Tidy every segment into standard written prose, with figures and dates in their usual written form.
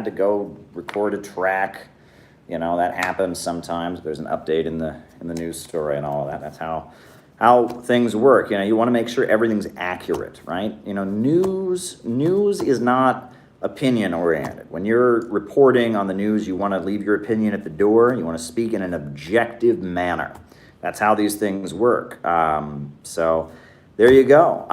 to go record a track. That happens sometimes. There's an update in the news story and all of that. That's how things work. You want to make sure everything's accurate, right? News is not opinion oriented. When you're reporting on the news, you want to leave your opinion at the door. You want to speak in an objective manner. That's how these things work. So there you go.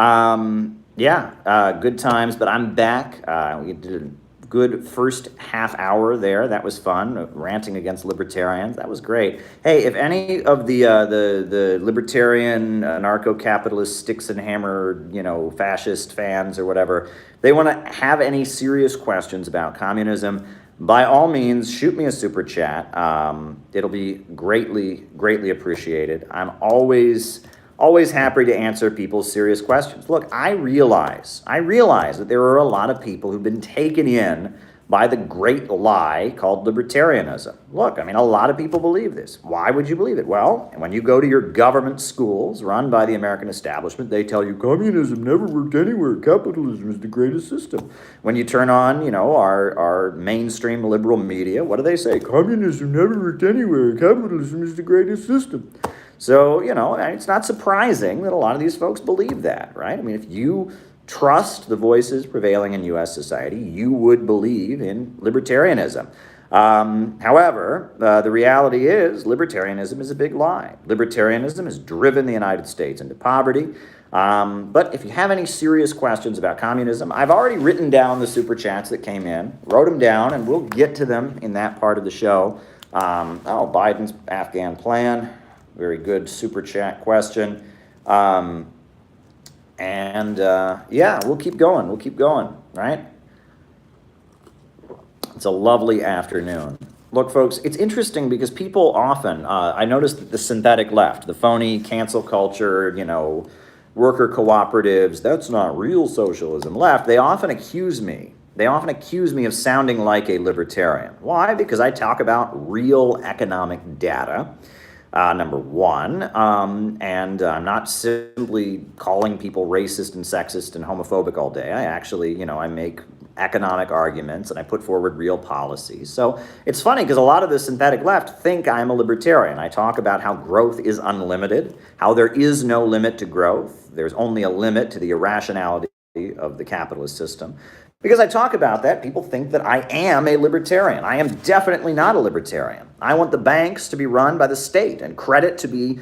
Good times, but I'm back. We did a good first half hour there. That was fun, ranting against libertarians. That was great. Hey, if any of the libertarian, anarcho-capitalist, sticks and hammer, fascist fans or whatever, they want to have any serious questions about communism, by all means, shoot me a super chat. It'll be greatly appreciated. I'm always happy to answer people's serious questions. Look, I realize that there are a lot of people who've been taken in by the great lie called libertarianism. Look, a lot of people believe this. Why would you believe it? Well, when you go to your government schools run by the American establishment, they tell you communism never worked anywhere. Capitalism is the greatest system. When you turn on, our mainstream liberal media, what do they say? Communism never worked anywhere. Capitalism is the greatest system. So, it's not surprising that a lot of these folks believe that, right? If you trust the voices prevailing in U.S. society, you would believe in libertarianism. However, the reality is libertarianism is a big lie. Libertarianism has driven the United States into poverty. But if you have any serious questions about communism, I've already written down the super chats that came in, wrote them down, and we'll get to them in that part of the show. Biden's Afghan plan. Very good super chat question. We'll keep going, right? It's a lovely afternoon. Look, folks, it's interesting because people often, I noticed that the synthetic left, the phony cancel culture, worker cooperatives, that's not real socialism left, they often accuse me of sounding like a libertarian. Why? Because I talk about real economic data. Number one, and I'm not simply calling people racist and sexist and homophobic all day. I actually, I make economic arguments and I put forward real policies. So it's funny because a lot of the synthetic left think I'm a libertarian. I talk about how growth is unlimited, how there is no limit to growth. There's only a limit to the irrationality of the capitalist system. Because I talk about that, people think that I am a libertarian. I am definitely not a libertarian. I want the banks to be run by the state and credit to be,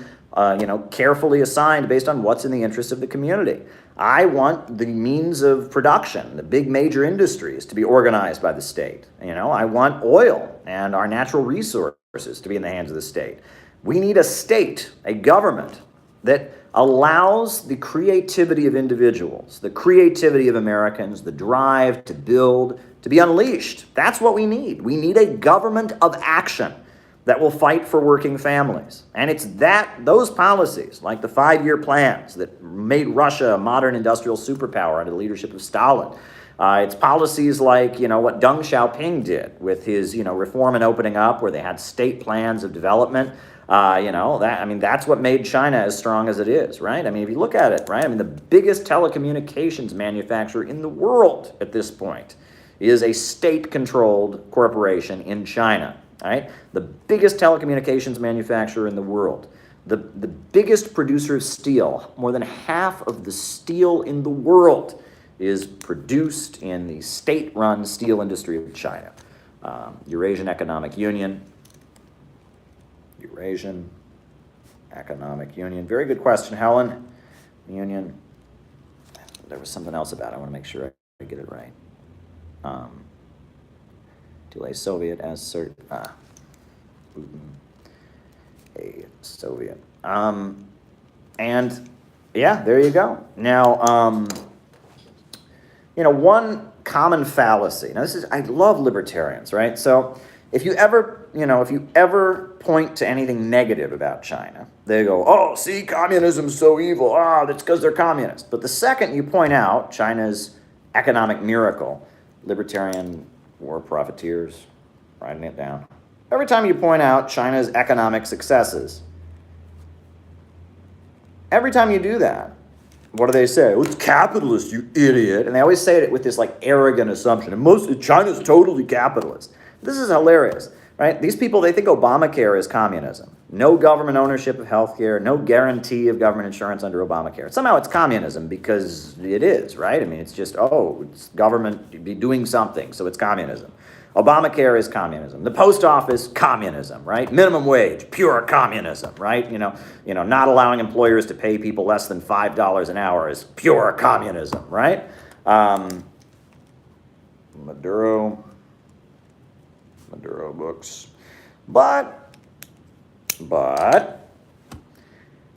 carefully assigned based on what's in the interest of the community. I want the means of production, the big major industries, to be organized by the state. I want oil and our natural resources to be in the hands of the state. We need a state, a government that allows the creativity of individuals, the creativity of Americans, the drive to build, to be unleashed. That's what we need. We need a government of action that will fight for working families. And it's those policies, like the 5-year plans that made Russia a modern industrial superpower under the leadership of Stalin. It's policies like, what Deng Xiaoping did with his, reform and opening up, where they had state plans of development. That's what made China as strong as it is, right? If you look at it, right? The biggest telecommunications manufacturer in the world at this point is a state-controlled corporation in China, right? The biggest telecommunications manufacturer in the world. The biggest producer of steel. More than half of the steel in the world is produced in the state-run steel industry of China. Eurasian Economic Union. Eurasian Economic Union. Very good question, Helen. Union. There was something else about it. I want to make sure I get it right. Delay Soviet as Putin, a Soviet. There you go. Now, one common fallacy. Now, I love libertarians, right? So if you ever point to anything negative about China, they go, oh, see, communism's so evil. That's because they're communists. But the second you point out China's economic miracle, libertarian war profiteers, writing it down. Every time you point out China's economic successes, every time you do that, what do they say? Oh, it's capitalist, you idiot. And they always say it with this like arrogant assumption. And China's totally capitalist. This is hilarious, right? These people, they think Obamacare is communism. No government ownership of healthcare, no guarantee of government insurance under Obamacare. Somehow it's communism because it is, right? I mean, it's just, it's government be doing something, so it's communism. Obamacare is communism. The post office, communism, right? Minimum wage, pure communism, right? Not allowing employers to pay people less than $5 an hour is pure communism, right? Maduro books. But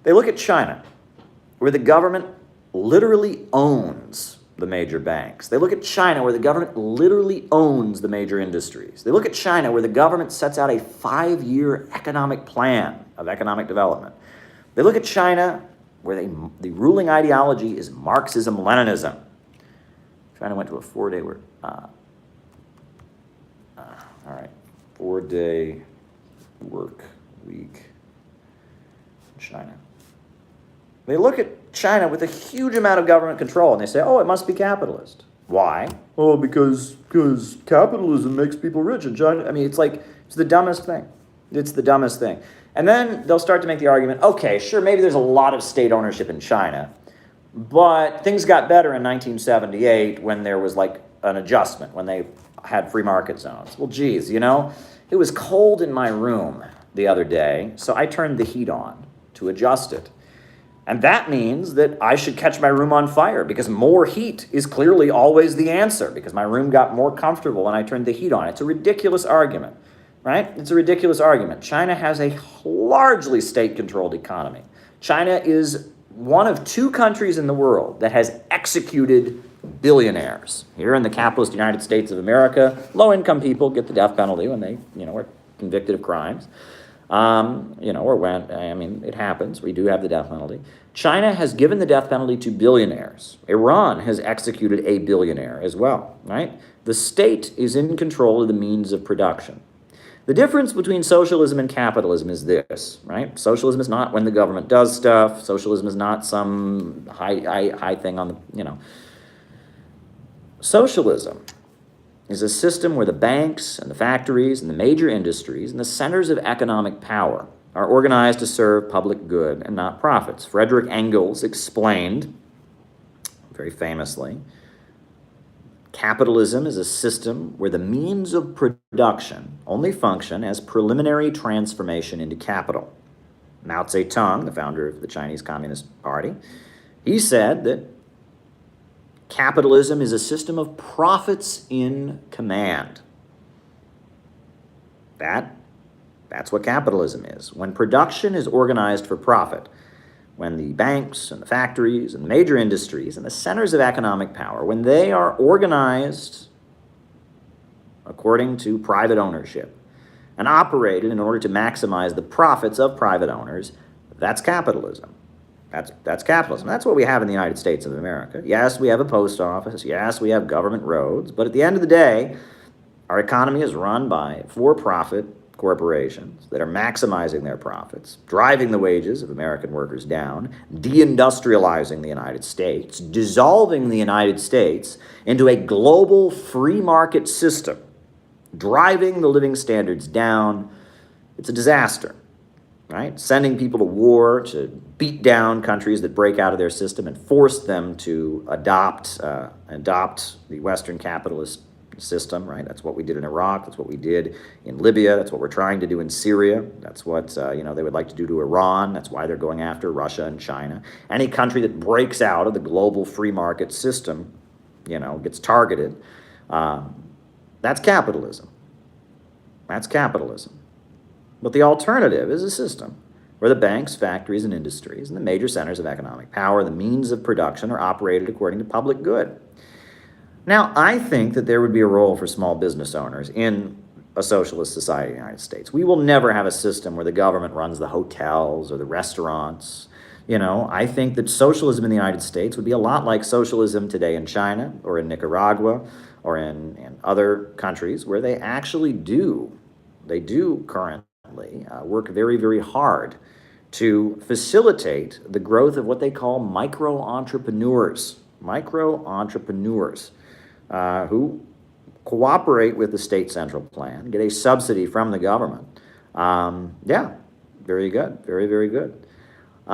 they look at China, where the government literally owns the major banks. They look at China, where the government literally owns the major industries. They look at China, where the government sets out a 5-year economic plan of economic development. They look at China, where the ruling ideology is Marxism-Leninism. China went to a 4-day work. 4-day work week in China. They look at China with a huge amount of government control, and they say, it must be capitalist. Why? Oh, because capitalism makes people rich in China. I mean, it's the dumbest thing. It's the dumbest thing. And then they'll start to make the argument, okay, sure, maybe there's a lot of state ownership in China, but things got better in 1978 when there was like an adjustment, when they had free market zones. Well, geez, it was cold in my room the other day, so I turned the heat on to adjust it. And that means that I should catch my room on fire because more heat is clearly always the answer because my room got more comfortable when I turned the heat on. It's a ridiculous argument, right? It's a ridiculous argument. China has a largely state-controlled economy. China is one of 2 countries in the world that has executed billionaires. Here in the capitalist United States of America, low-income people get the death penalty when they, are convicted of crimes. It happens. We do have the death penalty. China has given the death penalty to billionaires. Iran has executed a billionaire as well, right? The state is in control of the means of production. The difference between socialism and capitalism is this, right? Socialism is not when the government does stuff. Socialism is not some high thing on the, Socialism is a system where the banks and the factories and the major industries and the centers of economic power are organized to serve public good and not profits. Frederick Engels explained, very famously, capitalism is a system where the means of production only function as preliminary transformation into capital. Mao Zedong, the founder of the Chinese Communist Party, he said that capitalism is a system of profits in command. That's what capitalism is. When production is organized for profit, when the banks and the factories and the major industries and the centers of economic power, when they are organized according to private ownership and operated in order to maximize the profits of private owners, that's capitalism. That's capitalism. That's what we have in the United States of America. Yes, we have a post office. Yes, we have government roads. But at the end of the day, our economy is run by for-profit corporations that are maximizing their profits, driving the wages of American workers down, deindustrializing the United States, dissolving the United States into a global free market system, driving the living standards down. It's a disaster. Right? Sending people to war to beat down countries that break out of their system and force them to adopt the Western capitalist system, right? That's what we did in Iraq. That's what we did in Libya. That's what we're trying to do in Syria. That's what, they would like to do to Iran. That's why they're going after Russia and China. Any country that breaks out of the global free market system, gets targeted. That's capitalism. That's capitalism. But the alternative is a system where the banks, factories, and industries and the major centers of economic power, the means of production, are operated according to public good. Now, I think that there would be a role for small business owners in a socialist society in the United States. We will never have a system where the government runs the hotels or the restaurants. I think that socialism in the United States would be a lot like socialism today in China or in Nicaragua or in other countries where they do currently work very, very hard to facilitate the growth of what they call micro-entrepreneurs. Micro-entrepreneurs who cooperate with the state central plan, get a subsidy from the government. Yeah, very good, very, very good. You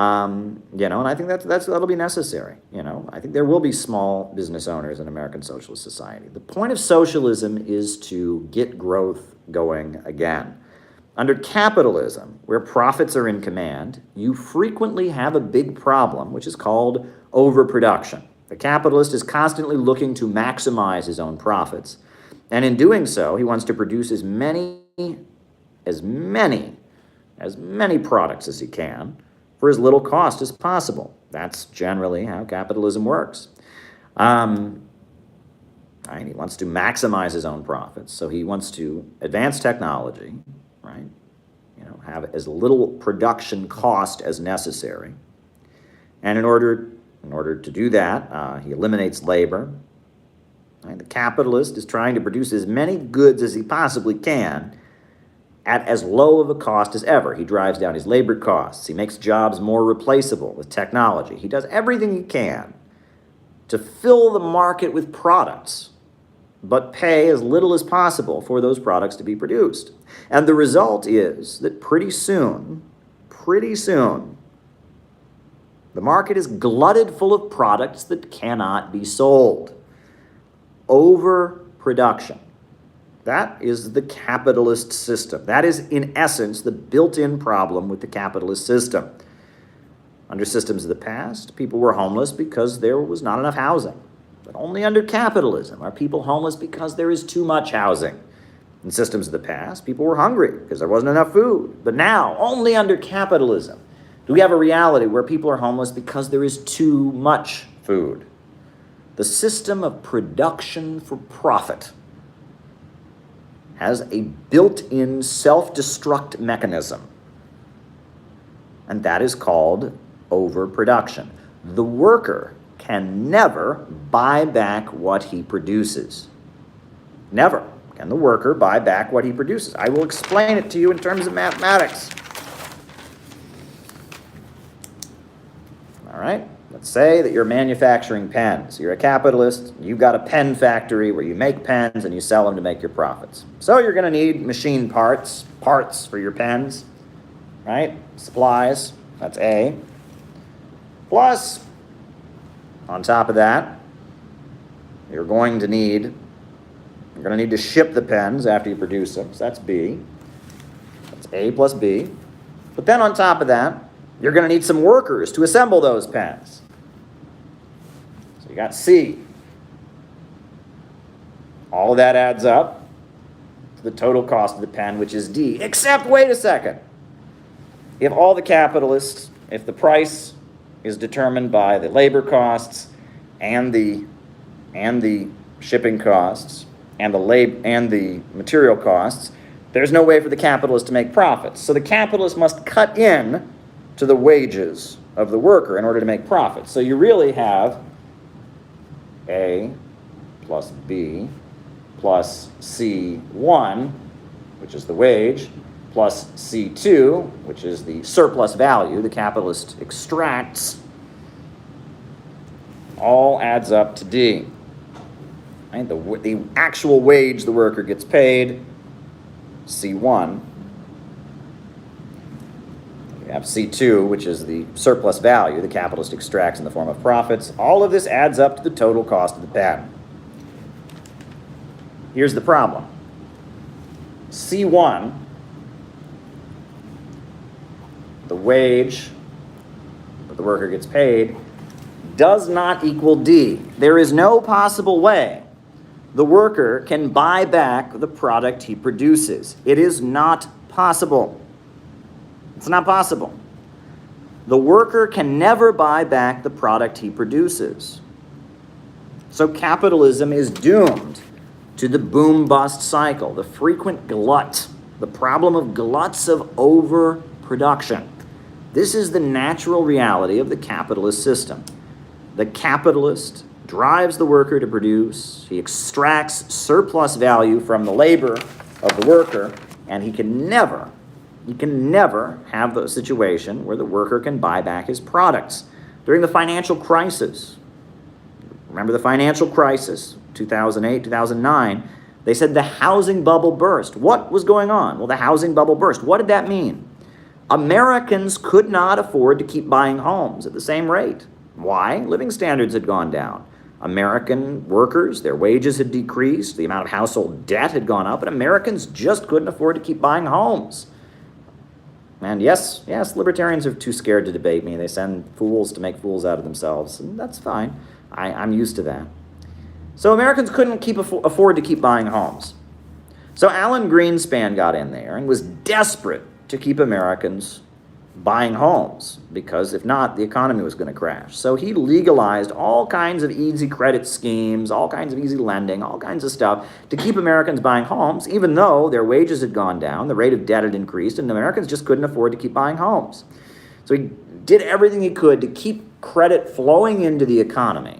know, and I think that'll be necessary. You know, I think there will be small business owners in American socialist society. The point of socialism is to get growth going again. Under capitalism, where profits are in command, you frequently have a big problem, which is called overproduction. The capitalist is constantly looking to maximize his own profits, and in doing so, he wants to produce as many products as he can for as little cost as possible. That's generally how capitalism works. Right? He wants to maximize his own profits, so he wants to advance technology, right? You know, have as little production cost as necessary. And in order to do that, he eliminates labor. Right? The capitalist is trying to produce as many goods as he possibly can at as low of a cost as ever. He drives down his labor costs. He makes jobs more replaceable with technology. He does everything he can to fill the market with products, but pay as little as possible for those products to be produced. And the result is that pretty soon, the market is glutted full of products that cannot be sold. Overproduction. That is the capitalist system. That is, in essence, the built-in problem with the capitalist system. Under systems of the past, people were homeless because there was not enough housing. But only under capitalism are people homeless because there is too much housing. In systems of the past, people were hungry because there wasn't enough food. But now, only under capitalism, do we have a reality where people are homeless because there is too much food. The system of production for profit has a built-in self-destruct mechanism, and that is called overproduction. The worker can never buy back what he produces. Never can the worker buy back what he produces. I will explain it to you in terms of mathematics. All right? Let's say that you're manufacturing pens. You're a capitalist. You've got a pen factory where you make pens and you sell them to make your profits. So you're going to need machine parts for your pens, right? Supplies, that's A. Plus, on top of that, you're going to need to ship the pens after you produce them. So that's B. That's A plus B. But then on top of that, you're going to need some workers to assemble those pens. So you got C. All of that adds up to the total cost of the pen, which is D. Except, wait a second. If all the capitalists, if the price is determined by the labor costs and the shipping costs and the material costs, there's no way for the capitalist to make profits. So the capitalist must cut in to the wages of the worker in order to make profits. So you really have A plus B plus C1, which is the wage, plus C2, which is the surplus value the capitalist extracts, all adds up to D. Right? The actual wage the worker gets paid, C1. We have C2, which is the surplus value the capitalist extracts in the form of profits. All of this adds up to the total cost of the pen. Here's the problem. C1, the wage that the worker gets paid, does not equal D. There is no possible way the worker can buy back the product he produces. It is not possible. It's not possible. The worker can never buy back the product he produces. So capitalism is doomed to the boom-bust cycle, the frequent glut, the problem of gluts of overproduction. This is the natural reality of the capitalist system. The capitalist drives the worker to produce. He extracts surplus value from the labor of the worker, and he can never You can never have the situation where the worker can buy back his products. During the financial crisis, remember the financial crisis, 2008, 2009, they said the housing bubble burst. What was going on? Well, the housing bubble burst. What did that mean? Americans could not afford to keep buying homes at the same rate. Why? Living standards had gone down. American workers, their wages had decreased, the amount of household debt had gone up, and Americans just couldn't afford to keep buying homes. And yes, libertarians are too scared to debate me. They send fools to make fools out of themselves, and that's fine. I'm used to that. So Americans couldn't afford to keep buying homes. So Alan Greenspan got in there and was desperate to keep Americans buying homes, because if not, the economy was going to crash. So he legalized all kinds of easy credit schemes, all kinds of easy lending, all kinds of stuff to keep Americans buying homes, even though their wages had gone down, the rate of debt had increased, and Americans just couldn't afford to keep buying homes. So he did everything he could to keep credit flowing into the economy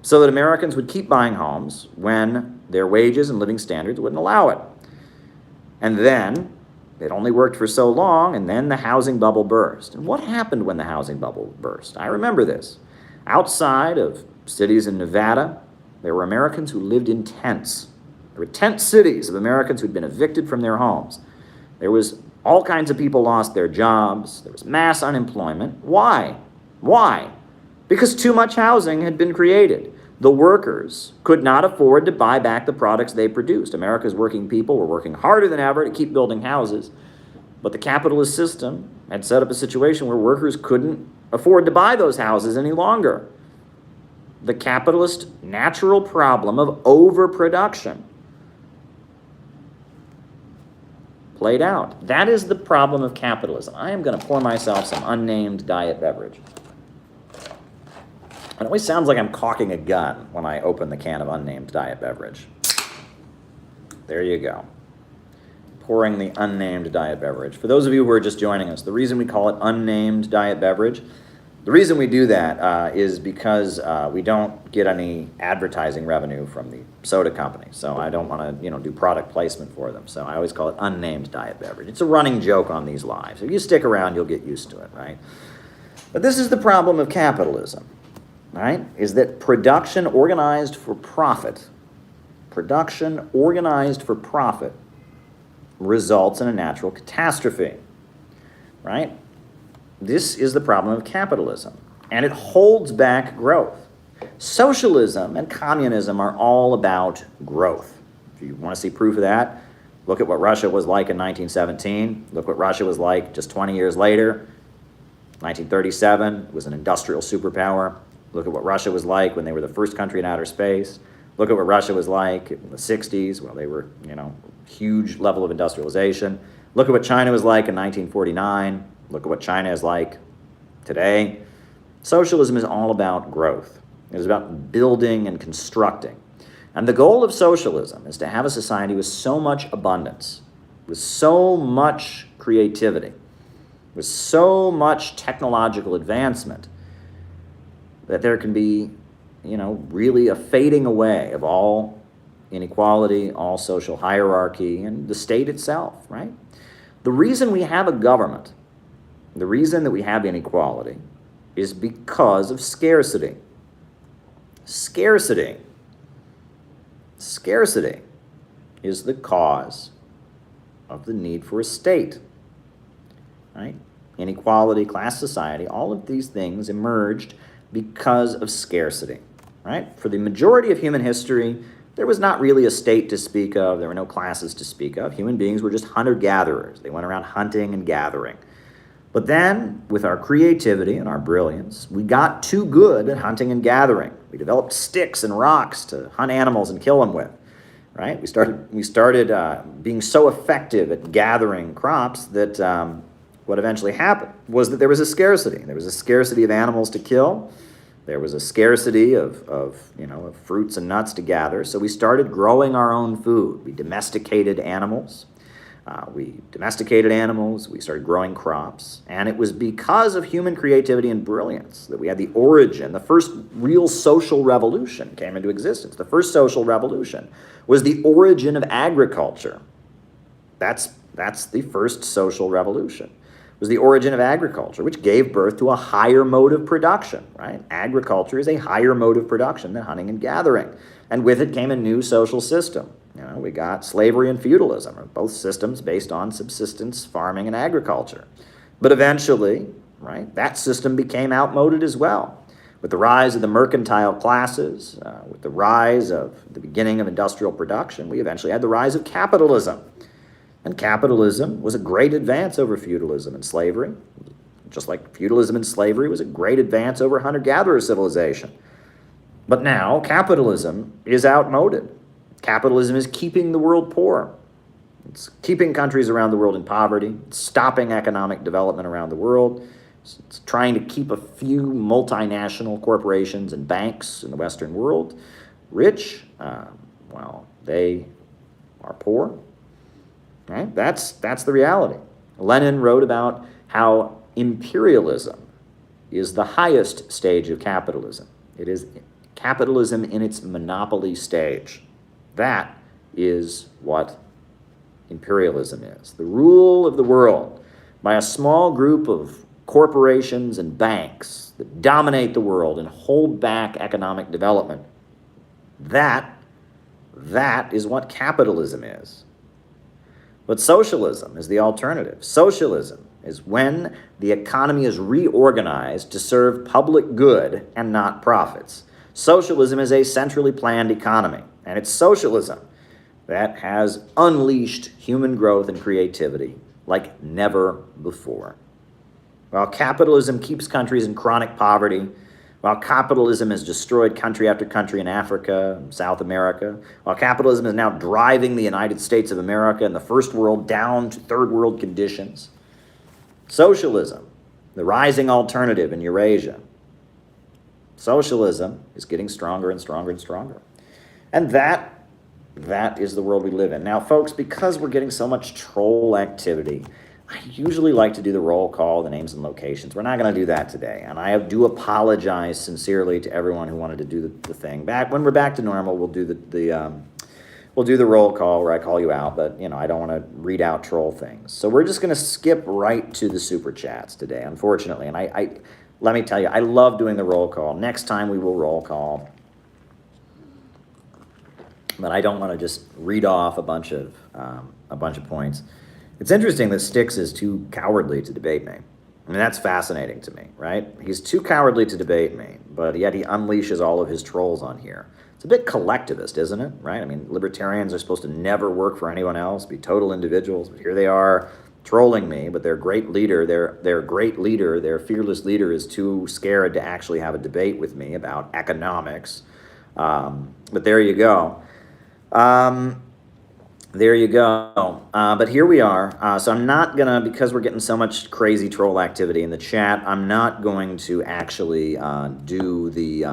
so that Americans would keep buying homes when their wages and living standards wouldn't allow it. And then it only worked for so long, and then the housing bubble burst. And what happened when the housing bubble burst? I remember this. Outside of cities in Nevada, there were Americans who lived in tents. There were tent cities of Americans who'd been evicted from their homes. There was all kinds of people lost their jobs. There was mass unemployment. Why? Why? Because too much housing had been created. The workers could not afford to buy back the products they produced. America's working people were working harder than ever to keep building houses, but the capitalist system had set up a situation where workers couldn't afford to buy those houses any longer. The capitalist natural problem of overproduction played out. That is the problem of capitalism. I am going to pour myself some unnamed diet beverage. It always sounds like I'm cocking a gun when I open the can of unnamed diet beverage. There you go. Pouring the unnamed diet beverage. For those of you who are just joining us, the reason we call it unnamed diet beverage, the reason we do that is because we don't get any advertising revenue from the soda company. So I don't want to, do product placement for them. So I always call it unnamed diet beverage. It's a running joke on these lives. If you stick around, you'll get used to it, right? But this is the problem of capitalism. Right, is that production organized for profit results in a natural catastrophe, right? This is the problem of capitalism, and it holds back growth. Socialism and communism are all about growth. If you want to see proof of that, look at what Russia was like in 1917. Look what Russia was like just 20 years later. 1937, it was an industrial superpower. Look at what Russia was like when they were the first country in outer space. Look at what Russia was like in the 60s, when they were, huge level of industrialization. Look at what China was like in 1949. Look at what China is like today. Socialism is all about growth. It is about building and constructing. And the goal of socialism is to have a society with so much abundance, with so much creativity, with so much technological advancement, that there can be, really a fading away of all inequality, all social hierarchy, and the state itself, right? The reason we have a government, the reason that we have inequality, is because of scarcity. Scarcity is the cause of the need for a state, right? Inequality, class society, all of these things emerged because of scarcity, right? For the majority of human history, there was not really a state to speak of. There were no classes to speak of. Human beings were just hunter-gatherers. They went around hunting and gathering. But then, with our creativity and our brilliance, we got too good at hunting and gathering. We developed sticks and rocks to hunt animals and kill them with, right? We started being so effective at gathering crops that what eventually happened was that there was a scarcity. There was a scarcity of animals to kill. There was a scarcity of fruits and nuts to gather. So we started growing our own food. We domesticated animals. We started growing crops. And it was because of human creativity and brilliance that we had the origin. The first real social revolution came into existence. The first social revolution was the origin of agriculture. That's the first social revolution. It was the origin of agriculture, which gave birth to a higher mode of production, right? Agriculture is a higher mode of production than hunting and gathering. And with it came a new social system. We got slavery and feudalism, both systems based on subsistence, farming, and agriculture. But eventually, right, that system became outmoded as well. With the rise of the mercantile classes, with the rise of the beginning of industrial production, we eventually had the rise of capitalism. And capitalism was a great advance over feudalism and slavery, just like feudalism and slavery was a great advance over hunter-gatherer civilization. But now capitalism is outmoded. Capitalism is keeping the world poor. It's keeping countries around the world in poverty. It's stopping economic development around the world. It's trying to keep a few multinational corporations and banks in the Western world rich. Well, they are poor. Right? That's the reality. Lenin wrote about how imperialism is the highest stage of capitalism. It is capitalism in its monopoly stage. That is what imperialism is. The rule of the world by a small group of corporations and banks that dominate the world and hold back economic development. That is what capitalism is. But socialism is the alternative. Socialism is when the economy is reorganized to serve public good and not profits. Socialism is a centrally planned economy, and it's socialism that has unleashed human growth and creativity like never before. While capitalism keeps countries in chronic poverty, while capitalism has destroyed country after country in Africa, South America, while capitalism is now driving the United States of America and the first world down to third world conditions, socialism, the rising alternative in Eurasia, socialism is getting stronger and stronger and stronger. And that is the world we live in. Now, folks, because we're getting so much troll activity, I usually like to do the roll call, the names and locations. We're not going to do that today, and I do apologize sincerely to everyone who wanted to do the thing. When we're back to normal, we'll do the roll call where I call you out, but I don't want to read out troll things. So we're just going to skip right to the super chats today, unfortunately. And I let me tell you, I love doing the roll call. Next time we will roll call, but I don't want to just read off a bunch of points. It's interesting that Styx is too cowardly to debate me. I mean, that's fascinating to me, right? He's too cowardly to debate me, but yet he unleashes all of his trolls on here. It's a bit collectivist, isn't it, right? I mean, libertarians are supposed to never work for anyone else, be total individuals, but here they are trolling me, but their great leader, their fearless leader is too scared to actually have a debate with me about economics. But there you go. There you go. But here we are. So I'm not gonna, because we're getting so much crazy troll activity in the chat, I'm not going to actually do the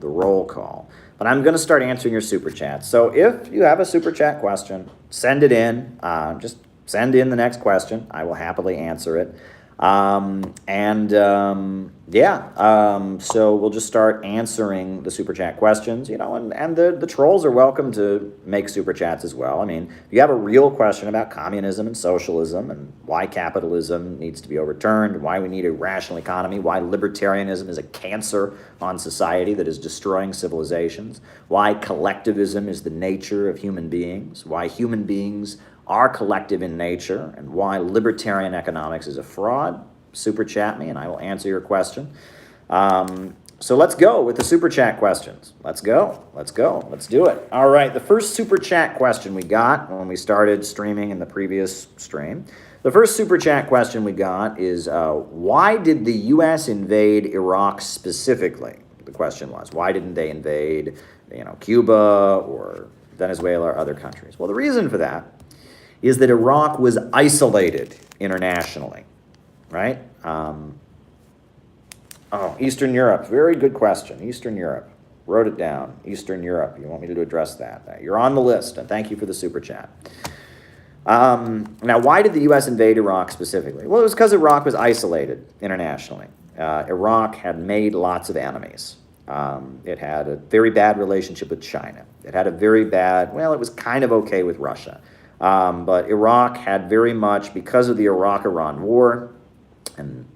roll call. But I'm gonna start answering your super chats. So if you have a super chat question, send it in. Just send in the next question. I will happily answer it. So we'll just start answering the super chat questions, and the trolls are welcome to make super chats as well. I mean, if you have a real question about communism and socialism and why capitalism needs to be overturned, why we need a rational economy, why libertarianism is a cancer on society that is destroying civilizations, why collectivism is the nature of human beings, why human beings are collective in nature, and why libertarian economics is a fraud, super chat me and I will answer your question. So let's go with the super chat questions. Let's go. Let's do it. All right, the first super chat question we got when we started streaming in the previous stream. The first super chat question we got is, why did the U.S. invade Iraq specifically? The question was, why didn't they invade, Cuba or Venezuela or other countries? Well, the reason for that is that Iraq was isolated internationally, right? Eastern Europe, very good question. Eastern Europe, wrote it down. Eastern Europe, you want me to address that? You're on the list, and thank you for the super chat. Now, why did the U.S. invade Iraq specifically? Well, it was because Iraq was isolated internationally. Iraq had made lots of enemies. It had a very bad relationship with China. It had a very bad, it was kind of okay with Russia. But Iraq had very much, because of the Iraq-Iran war, and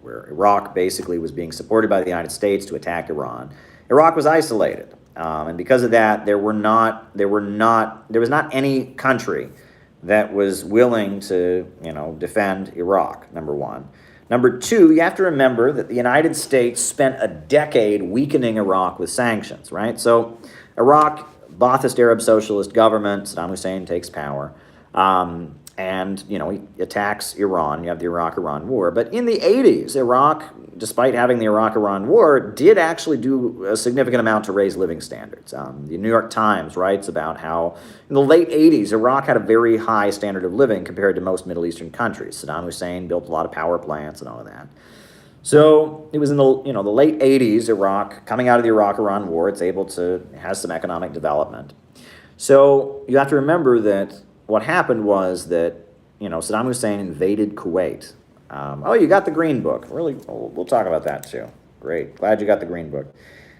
where Iraq basically was being supported by the United States to attack Iran, Iraq was isolated, and because of that, there was not any country that was willing to defend Iraq. Number one. Number two, you have to remember that the United States spent a decade weakening Iraq with sanctions, right? So Iraq, Ba'athist Arab socialist government, Saddam Hussein takes power, and he attacks Iran. You have the Iraq-Iran war. But in the 80s, Iraq, despite having the Iraq-Iran war, did actually do a significant amount to raise living standards. The New York Times writes about how in the late 80s, Iraq had a very high standard of living compared to most Middle Eastern countries. Saddam Hussein built a lot of power plants and all of that. So it was in the late 80s, Iraq, coming out of the Iraq-Iran war, it has some economic development. So you have to remember that what happened was that, Saddam Hussein invaded Kuwait. Oh, you got the Green Book. Really, we'll talk about that too. Great, glad you got the Green Book.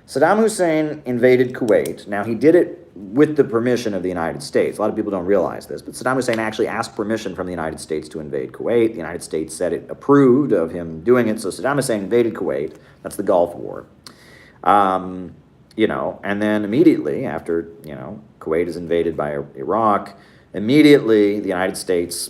Saddam Hussein invaded Kuwait. Now, he did it with the permission of the United States. A lot of people don't realize this, but Saddam Hussein actually asked permission from the United States to invade Kuwait. The United States said it approved of him doing it, so Saddam Hussein invaded Kuwait. That's the Gulf War. And then immediately after, Kuwait is invaded by Iraq, immediately the United States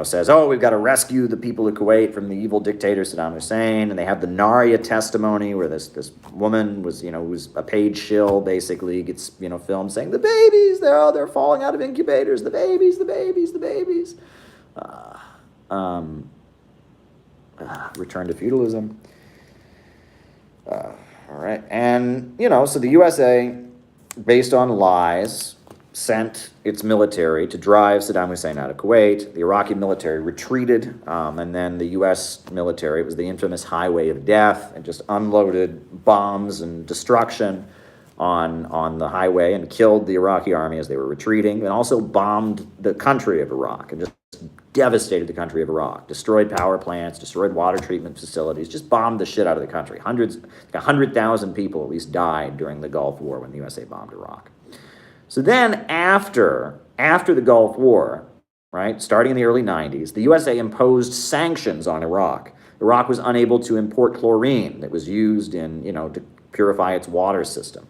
says, oh, we've got to rescue the people of Kuwait from the evil dictator Saddam Hussein. And they have the Naria testimony where this woman was, who's a paid shill, basically gets, filmed saying, the babies, they're falling out of incubators, the babies. Return to feudalism. All right. And, so the USA, based on lies, sent its military to drive Saddam Hussein out of Kuwait. The Iraqi military retreated, and then the U.S. military, it was the infamous highway of death, and just unloaded bombs and destruction on the highway and killed the Iraqi army as they were retreating, and also bombed the country of Iraq and just devastated the country of Iraq, destroyed power plants, destroyed water treatment facilities, just bombed the shit out of the country. 100,000 people at least died during the Gulf War when the USA bombed Iraq. So then after the Gulf War, right, starting in the early 90s, the USA imposed sanctions on Iraq. Iraq was unable to import chlorine that was used in, to purify its water system.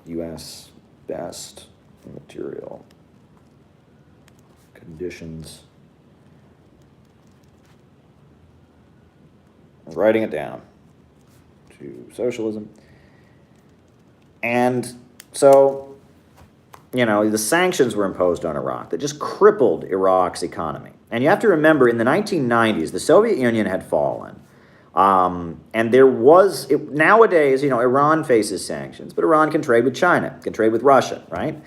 U.S. best material conditions. I'm writing it down. To socialism. And so, the sanctions were imposed on Iraq that just crippled Iraq's economy. And you have to remember, in the 1990s, the Soviet Union had fallen. And there was, nowadays, Iran faces sanctions, but Iran can trade with China, can trade with Russia, right?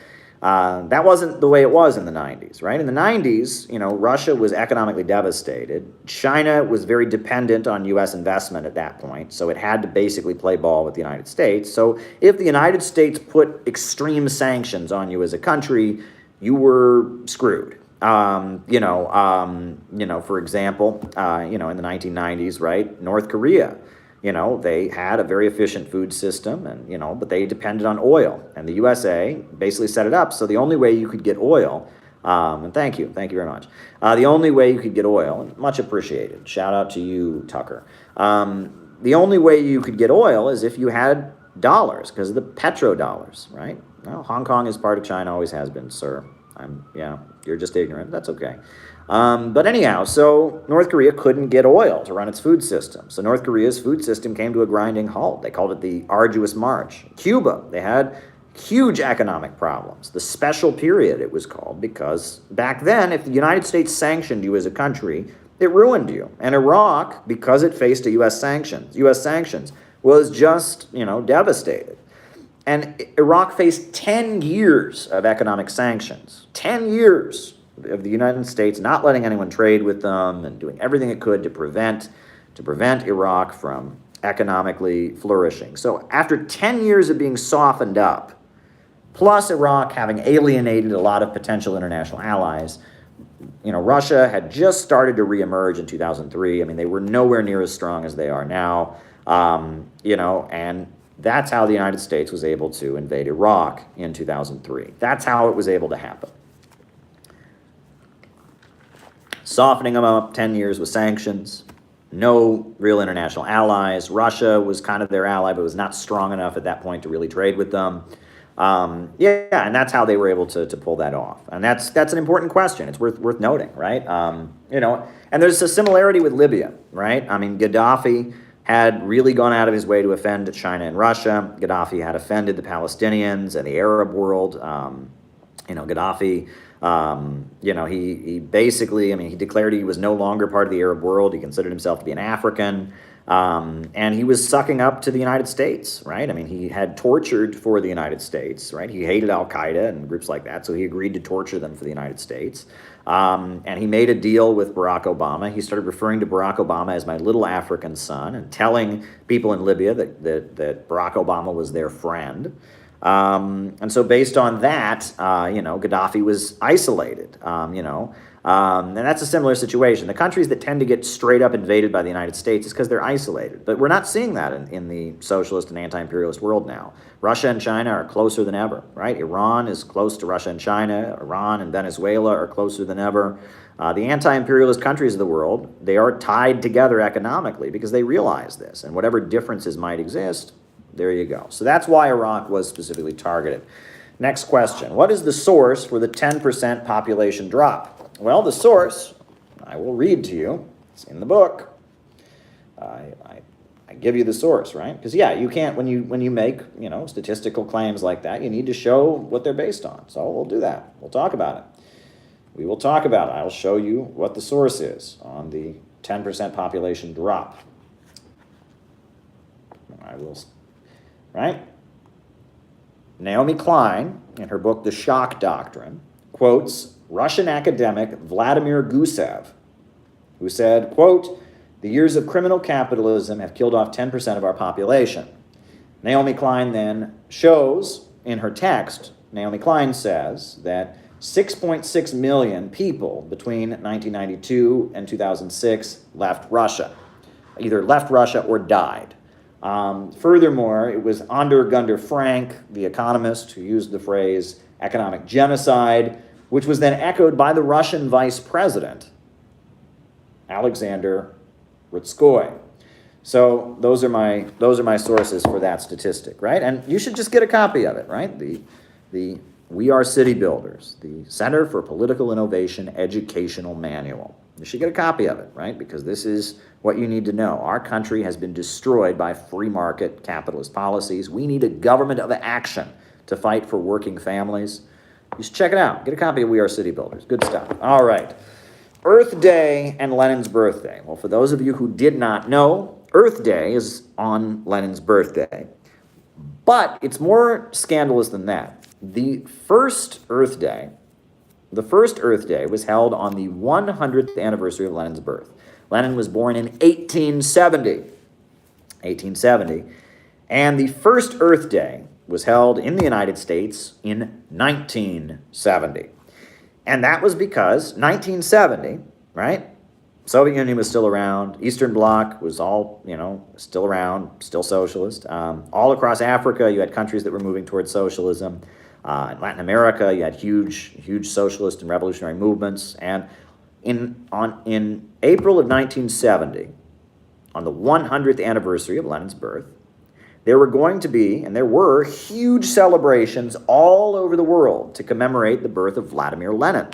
That wasn't the way it was in the 90s, right? In the 90s, Russia was economically devastated. China was very dependent on U.S. investment at that point, so it had to basically play ball with the United States. So if the United States put extreme sanctions on you as a country, you were screwed. For example, in the 1990s, right, North Korea, they had a very efficient food system, and, but they depended on oil. And the USA basically set it up so the only way you could get oil, and thank you very much. The only way you could get oil, and much appreciated, shout out to you, Tucker. The only way you could get oil is if you had dollars, because of the petrodollars, right? Well, Hong Kong is part of China, always has been, sir. You're just ignorant, that's okay. But anyhow, so North Korea couldn't get oil to run its food system. So North Korea's food system came to a grinding halt. They called it the arduous march. Cuba, they had huge economic problems. The special period, it was called, because back then, if the United States sanctioned you as a country, it ruined you. And Iraq, because it faced U.S. sanctions, was just, devastated. And Iraq faced 10 years of economic sanctions. 10 years of the United States not letting anyone trade with them and doing everything it could to prevent Iraq from economically flourishing. So after 10 years of being softened up, plus Iraq having alienated a lot of potential international allies, Russia had just started to reemerge in 2003. I mean, they were nowhere near as strong as they are now, and That's how the United States was able to invade Iraq in 2003. That's how it was able to happen. Softening them up 10 years with sanctions, no real international allies. Russia was kind of their ally, but was not strong enough at that point to really trade with them. Yeah, and that's how they were able to pull that off. And that's an important question. It's worth noting, right? And there's a similarity with Libya, right? I mean, Gaddafi had really gone out of his way to offend China and Russia. Gaddafi had offended the Palestinians and the Arab world. Gaddafi, he basically, he declared he was no longer part of the Arab world. He considered himself to be an African. And he was sucking up to the United States, right? He had tortured for the United States, right? He hated Al-Qaeda and groups like that, so he agreed to torture them for the United States. And he made a deal with Barack Obama. He started referring to Barack Obama as my little African son and telling people in Libya that Barack Obama was their friend. And so based on that, Gaddafi was isolated, and that's a similar situation. The countries that tend to get straight up invaded by the United States is because they're isolated. But we're not seeing that in the socialist and anti-imperialist world now. Russia and China are closer than ever, right? Iran is close to Russia and China. Iran and Venezuela are closer than ever. The anti-imperialist countries of the world, they are tied together economically because they realize this. And whatever differences might exist, there you go. So that's why Iraq was specifically targeted. Next question. What is the source for the 10% population drop? Well, the source, I will read to you. It's in the book. I give you the source, right? Because, yeah, you can't, when you make, statistical claims like that, you need to show what they're based on. So we'll do that. We'll talk about it. We will talk about it. I'll show you what the source is on the 10% population drop. I will, right? Naomi Klein, in her book, The Shock Doctrine, quotes Russian academic Vladimir Gusev, who said, quote, "The years of criminal capitalism have killed off 10% of our population." Naomi Klein then shows in her text, Naomi Klein says that 6.6 million people between 1992 and 2006 left Russia, either left Russia or died. Furthermore, it was Ander Gunter Frank, the economist, who used the phrase economic genocide, which was then echoed by the Russian vice president, Alexander Rutskoy. So those are my sources for that statistic, right? And you should just get a copy of it, right? The We Are City Builders, the Center for Political Innovation Educational Manual. You should get a copy of it, right? Because this is what you need to know. Our country has been destroyed by free market capitalist policies. We need a government of action to fight for working families. You should check it out. Get a copy of We Are City Builders. Good stuff. All right. Earth Day and Lenin's birthday. Well, for those of you who did not know, Earth Day is on Lenin's birthday. But it's more scandalous than that. The first Earth Day was held on the 100th anniversary of Lenin's birth. Lenin was born in 1870. And the first Earth Day was held in the United States in 1970. And that was because 1970, right? Soviet Union was still around. Eastern Bloc was all, still around, still socialist. All across Africa, you had countries that were moving towards socialism. In Latin America, you had huge socialist and revolutionary movements. And in April of 1970, on the 100th anniversary of Lenin's birth, there were huge celebrations all over the world to commemorate the birth of Vladimir Lenin.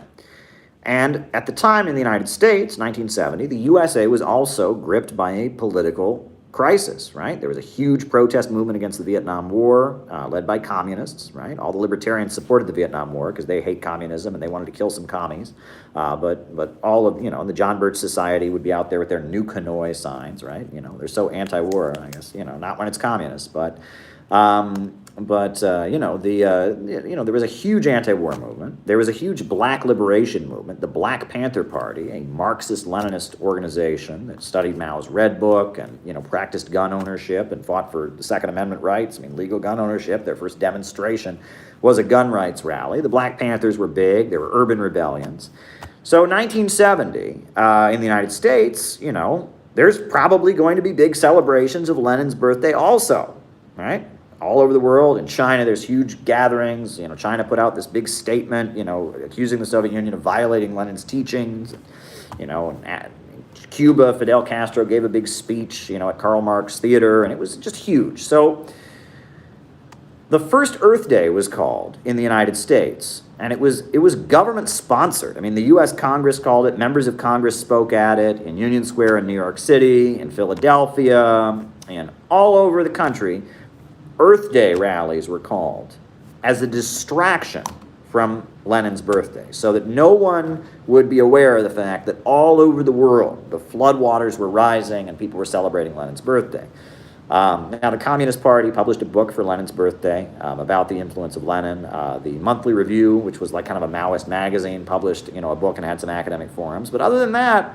And at the time in the United States, 1970, the USA was also gripped by a political crisis, right? There was a huge protest movement against the Vietnam War, led by communists, right? All the libertarians supported the Vietnam War because they hate communism and they wanted to kill some commies. But all of, the John Birch Society would be out there with their Nuke Hanoi signs, right? They're so anti-war, I guess, not when it's communist, but there was a huge anti-war movement. There was a huge black liberation movement, the Black Panther Party, a Marxist-Leninist organization that studied Mao's Red Book and, practiced gun ownership and fought for the Second Amendment rights. Legal gun ownership. Their first demonstration was a gun rights rally. The Black Panthers were big. There were urban rebellions. So 1970, in the United States, there's probably going to be big celebrations of Lenin's birthday also, right? all over the world. In China, there's huge gatherings. China put out this big statement, accusing the Soviet Union of violating Lenin's teachings. And Cuba, Fidel Castro gave a big speech, at Karl Marx Theater, and it was just huge. So the first Earth Day was called in the United States, and it was government sponsored. I mean, the U.S. Congress called it. Members of Congress spoke at it in Union Square in New York City, in Philadelphia, and all over the country. Earth Day rallies were called as a distraction from Lenin's birthday, so that no one would be aware of the fact that all over the world the floodwaters were rising and people were celebrating Lenin's birthday. Now, the Communist Party published a book for Lenin's birthday about the influence of Lenin. The Monthly Review, which was like kind of a Maoist magazine, published a book and had some academic forums. But other than that,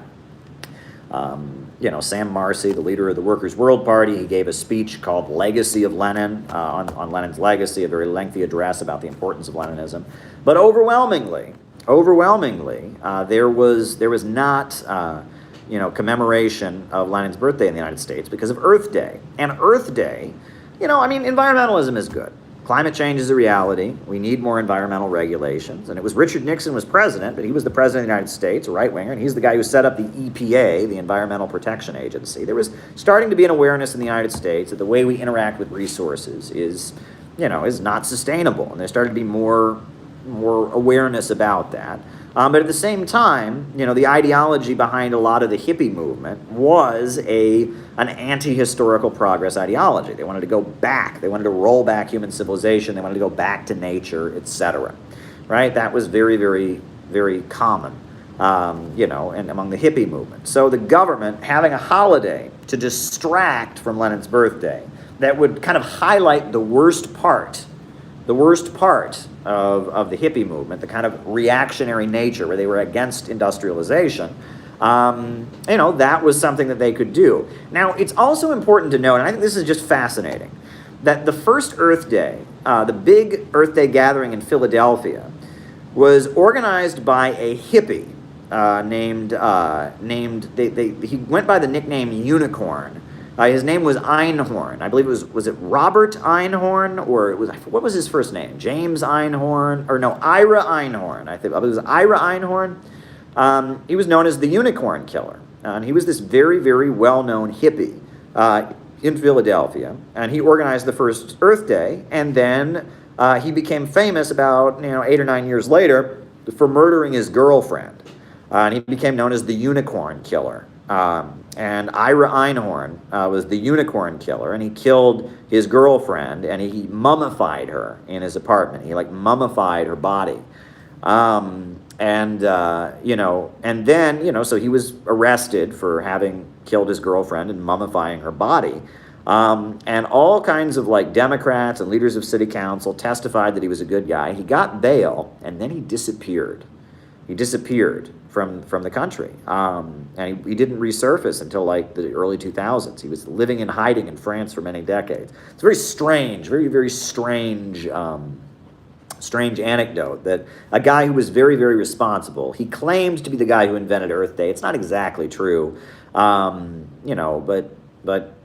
Sam Marcy, the leader of the Workers' World Party, he gave a speech called Legacy of Lenin, on Lenin's legacy, a very lengthy address about the importance of Leninism. But overwhelmingly, there was not commemoration of Lenin's birthday in the United States because of Earth Day. And Earth Day, environmentalism is good. Climate change is a reality. We need more environmental regulations. And it was Richard Nixon was president, but he was the president of the United States, a right-winger, and he's the guy who set up the EPA, the Environmental Protection Agency. There was starting to be an awareness in the United States that the way we interact with resources is not sustainable. And there started to be more awareness about that. But at the same time, the ideology behind a lot of the hippie movement was an anti-historical progress ideology. They wanted to go back. They wanted to roll back human civilization. They wanted to go back to nature, etc. Right? That was very, very, very common, and among the hippie movement. So the government having a holiday to distract from Lenin's birthday that would kind of highlight the worst part of the hippie movement, the kind of reactionary nature where they were against industrialization, that was something that they could do. Now, it's also important to note, and I think this is just fascinating, that the first Earth Day, the big Earth Day gathering in Philadelphia, was organized by a hippie he went by the nickname Unicorn. His name was Einhorn. I believe was it Robert Einhorn, or what was his first name? James Einhorn, or no, Ira Einhorn. I think it was Ira Einhorn. He was known as the Unicorn Killer, and he was this very, very well-known hippie in Philadelphia, and he organized the first Earth Day, and then he became famous about 8 or 9 years later for murdering his girlfriend, and he became known as the Unicorn Killer. And Ira Einhorn was the Unicorn Killer, and he killed his girlfriend, and he mummified her in his apartment. He mummified her body, and then so he was arrested for having killed his girlfriend and mummifying her body. And all kinds of Democrats and leaders of city council testified that he was a good guy. He got bail, and then he disappeared. He disappeared from the country, and he didn't resurface until the early 2000s. He was living in hiding in France for many decades. It's very strange, very, very strange anecdote that a guy who was very, very responsible, he claimed to be the guy who invented Earth Day. It's not exactly true, but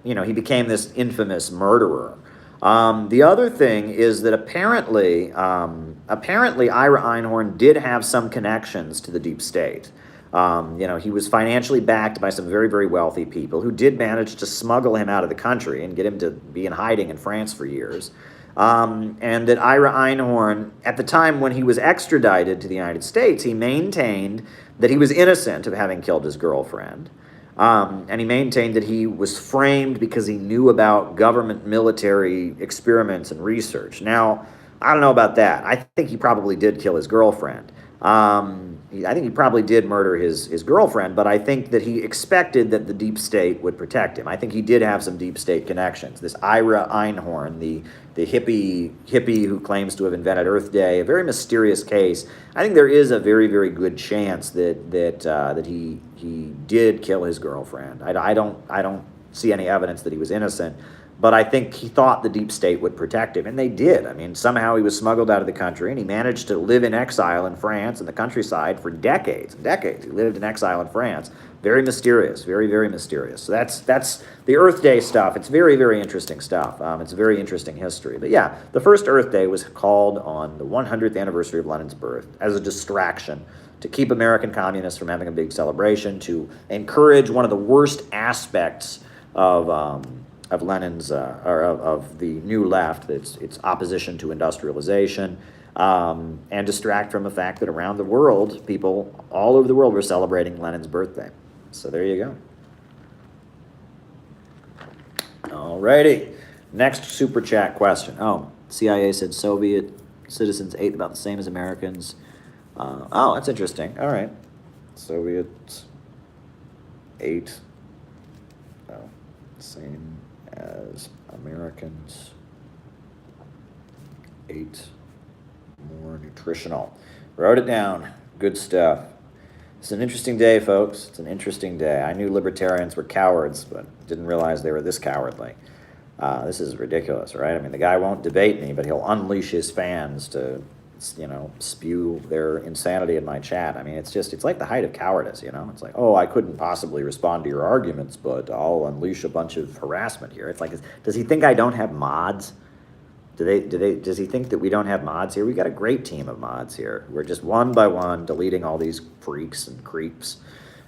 he became this infamous murderer. The other thing is that apparently Ira Einhorn did have some connections to the deep state. He was financially backed by some very, very wealthy people who did manage to smuggle him out of the country and get him to be in hiding in France for years. And that Ira Einhorn, at the time when he was extradited to the United States, he maintained that he was innocent of having killed his girlfriend. And he maintained that he was framed because he knew about government military experiments and research. Now, I don't know about that. I think he probably did kill his girlfriend. I think he probably did murder his girlfriend, but I think that he expected that the deep state would protect him. I think he did have some deep state connections. This Ira Einhorn, the hippie who claims to have invented Earth Day, a very mysterious case. I think there is a very, very good chance that he did kill his girlfriend. I don't see any evidence that he was innocent, But I think he thought the deep state would protect him, and they did. I mean, somehow he was smuggled out of the country, and he managed to live in exile in France in the countryside for decades and decades. He lived in exile in France. Very mysterious, very, very mysterious. So that's the Earth Day stuff. It's very, very interesting stuff. It's a very interesting history. But yeah, the first Earth Day was called on the 100th anniversary of Lenin's birth as a distraction to keep American communists from having a big celebration, to encourage one of the worst aspects of Lenin's, or of the New Left, its opposition to industrialization, and distract from the fact that around the world, people all over the world were celebrating Lenin's birthday. So there you go. Alrighty, next super chat question. Oh, CIA said Soviet citizens ate about the same as Americans. Oh, that's interesting. All right, Soviets ate same as Americans, ate more nutritional. Wrote it down. Good stuff. It's an interesting day, folks. It's an interesting day. I knew libertarians were cowards, but didn't realize they were this cowardly. This is ridiculous, right? I mean, the guy won't debate me, but he'll unleash his fans to, spew their insanity in my chat. I mean, it's like the height of cowardice, It's like, oh, I couldn't possibly respond to your arguments, but I'll unleash a bunch of harassment here. It's like, does he think I don't have mods? Does he think that we don't have mods here? We got a great team of mods here. We're just one by one deleting all these freaks and creeps,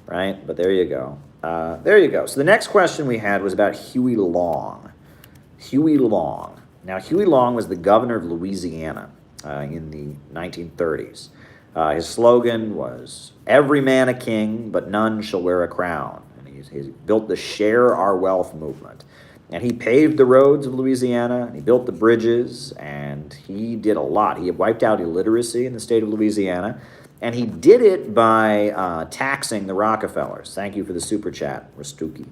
right? But there you go. There you go. So the next question we had was about Huey Long. Huey Long. Now, Huey Long was the governor of Louisiana in the 1930s. His slogan was, "Every man a king, but none shall wear a crown." And he's built the Share Our Wealth movement. And he paved the roads of Louisiana, and he built the bridges, and he did a lot. He wiped out illiteracy in the state of Louisiana, and he did it by taxing the Rockefellers. Thank you for the super chat, Rastuki.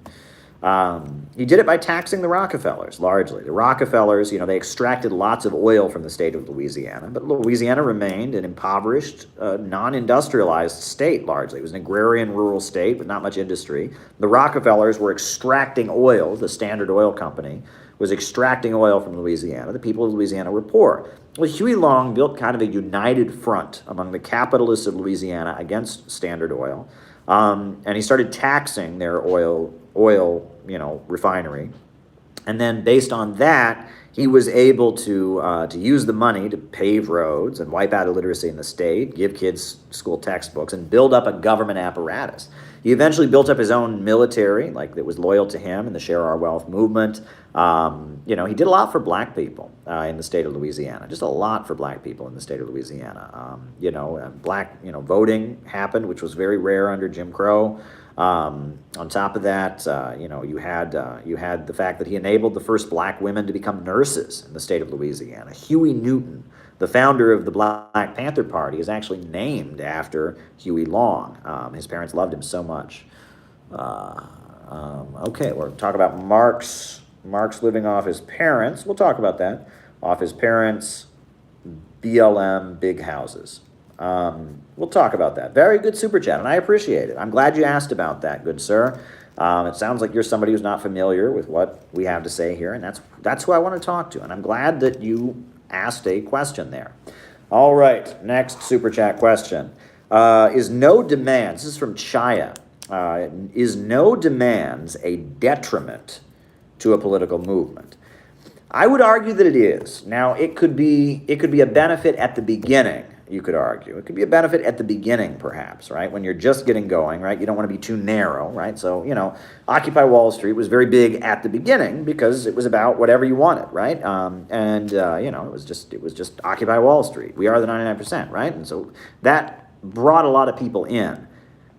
He did it by taxing the Rockefellers, largely. The Rockefellers, they extracted lots of oil from the state of Louisiana, but Louisiana remained an impoverished, non-industrialized state, largely. It was an agrarian rural state with not much industry. The Rockefellers were extracting oil. The Standard Oil Company was extracting oil from Louisiana. The people of Louisiana were poor. Well, Huey Long built kind of a united front among the capitalists of Louisiana against Standard Oil, and he started taxing their oil, refinery. And then based on that, he was able to use the money to pave roads and wipe out illiteracy in the state, give kids school textbooks, and build up a government apparatus. He eventually built up his own military, that was loyal to him in the Share Our Wealth movement. He did a lot for black people in the state of Louisiana, just a lot for black people in the state of Louisiana. Black, voting happened, which was very rare under Jim Crow. On top of that, you had the fact that he enabled the first black women to become nurses in the state of Louisiana. Huey Newton, the founder of the Black Panther Party, is actually named after Huey Long. His parents loved him so much. Okay, we'll talk about Marx. Marx living off his parents. We'll talk about that. Off his parents, BLM, big houses. We'll talk about that. Very good super chat, and I appreciate it. I'm glad you asked about that, good sir. It sounds like you're somebody who's not familiar with what we have to say here, and that's who I want to talk to, and I'm glad that you asked a question there. All right, next super chat question. Is no demands, this is from Chaya, is no demands a detriment to a political movement? I would argue that it is. Now, it could be a benefit at the beginning, you could argue. It could be a benefit at the beginning, perhaps, right? When you're just getting going, right? You don't want to be too narrow, right? So, Occupy Wall Street was very big at the beginning because it was about whatever you wanted, right? It was just Occupy Wall Street. We are the 99%, right? And so that brought a lot of people in,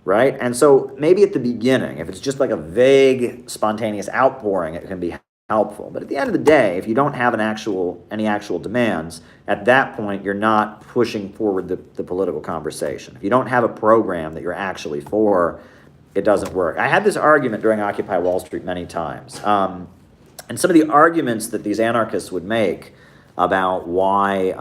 right? And so maybe at the beginning, if it's just like a vague, spontaneous outpouring, it can be helpful. But at the end of the day, if you don't have any actual demands, at that point, you're not pushing forward the political conversation. If you don't have a program that you're actually for, it doesn't work. I had this argument during Occupy Wall Street many times. And some of the arguments that these anarchists would make about why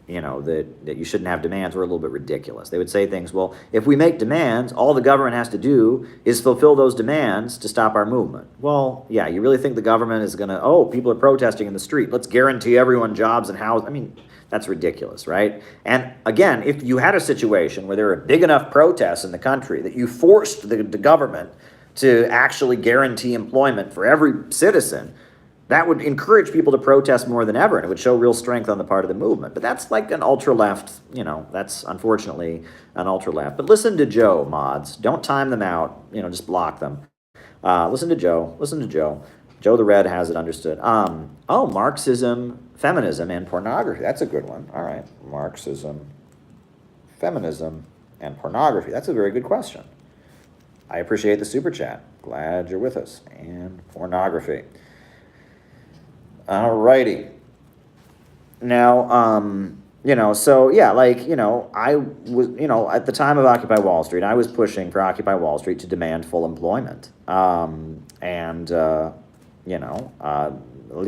that you shouldn't have demands were a little bit ridiculous. They would say things, well, if we make demands, all the government has to do is fulfill those demands to stop our movement. Well, yeah, you really think the government is going to, oh, people are protesting in the street, let's guarantee everyone jobs and housing? I mean, that's ridiculous, right? And again, if you had a situation where there were big enough protests in the country that you forced the government to actually guarantee employment for every citizen, that would encourage people to protest more than ever, and it would show real strength on the part of the movement. But that's like an ultra-left, that's unfortunately an ultra-left. But listen to Joe, mods. Don't time them out, just block them. Listen to Joe. Joe the Red has it understood. Marxism, feminism, and pornography. That's a good one. All right. Marxism, feminism, and pornography. That's a very good question. I appreciate the super chat. Glad you're with us. And pornography. All righty. Now, I was, at the time of Occupy Wall Street, I was pushing for Occupy Wall Street to demand full employment. The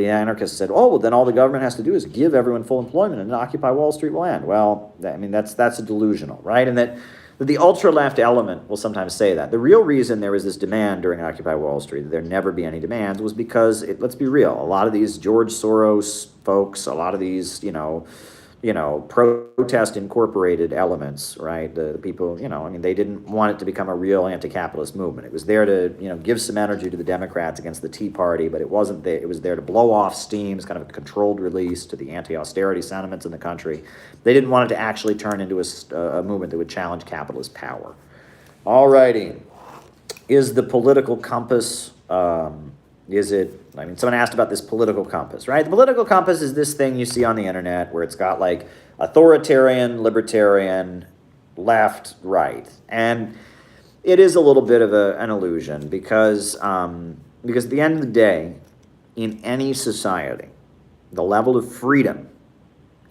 anarchists said, oh, well, then all the government has to do is give everyone full employment and Occupy Wall Street will end. Well, that's a delusional, right? And that the ultra-left element will sometimes say that. The real reason there was this demand during Occupy Wall Street, that there never be any demands, was because, let's be real, a lot of these George Soros folks, a lot of these, protest incorporated elements, right? The people, they didn't want it to become a real anti-capitalist movement. It was there to, give some energy to the Democrats against the Tea Party, but it wasn't there. It was there to blow off steam, kind of a controlled release to the anti-austerity sentiments in the country. They didn't want it to actually turn into a movement that would challenge capitalist power. All righty. Is the political compass, someone asked about this political compass, right? The political compass is this thing you see on the internet where it's got like authoritarian, libertarian, left, right. And it is a little bit of an illusion because at the end of the day, in any society, the level of freedom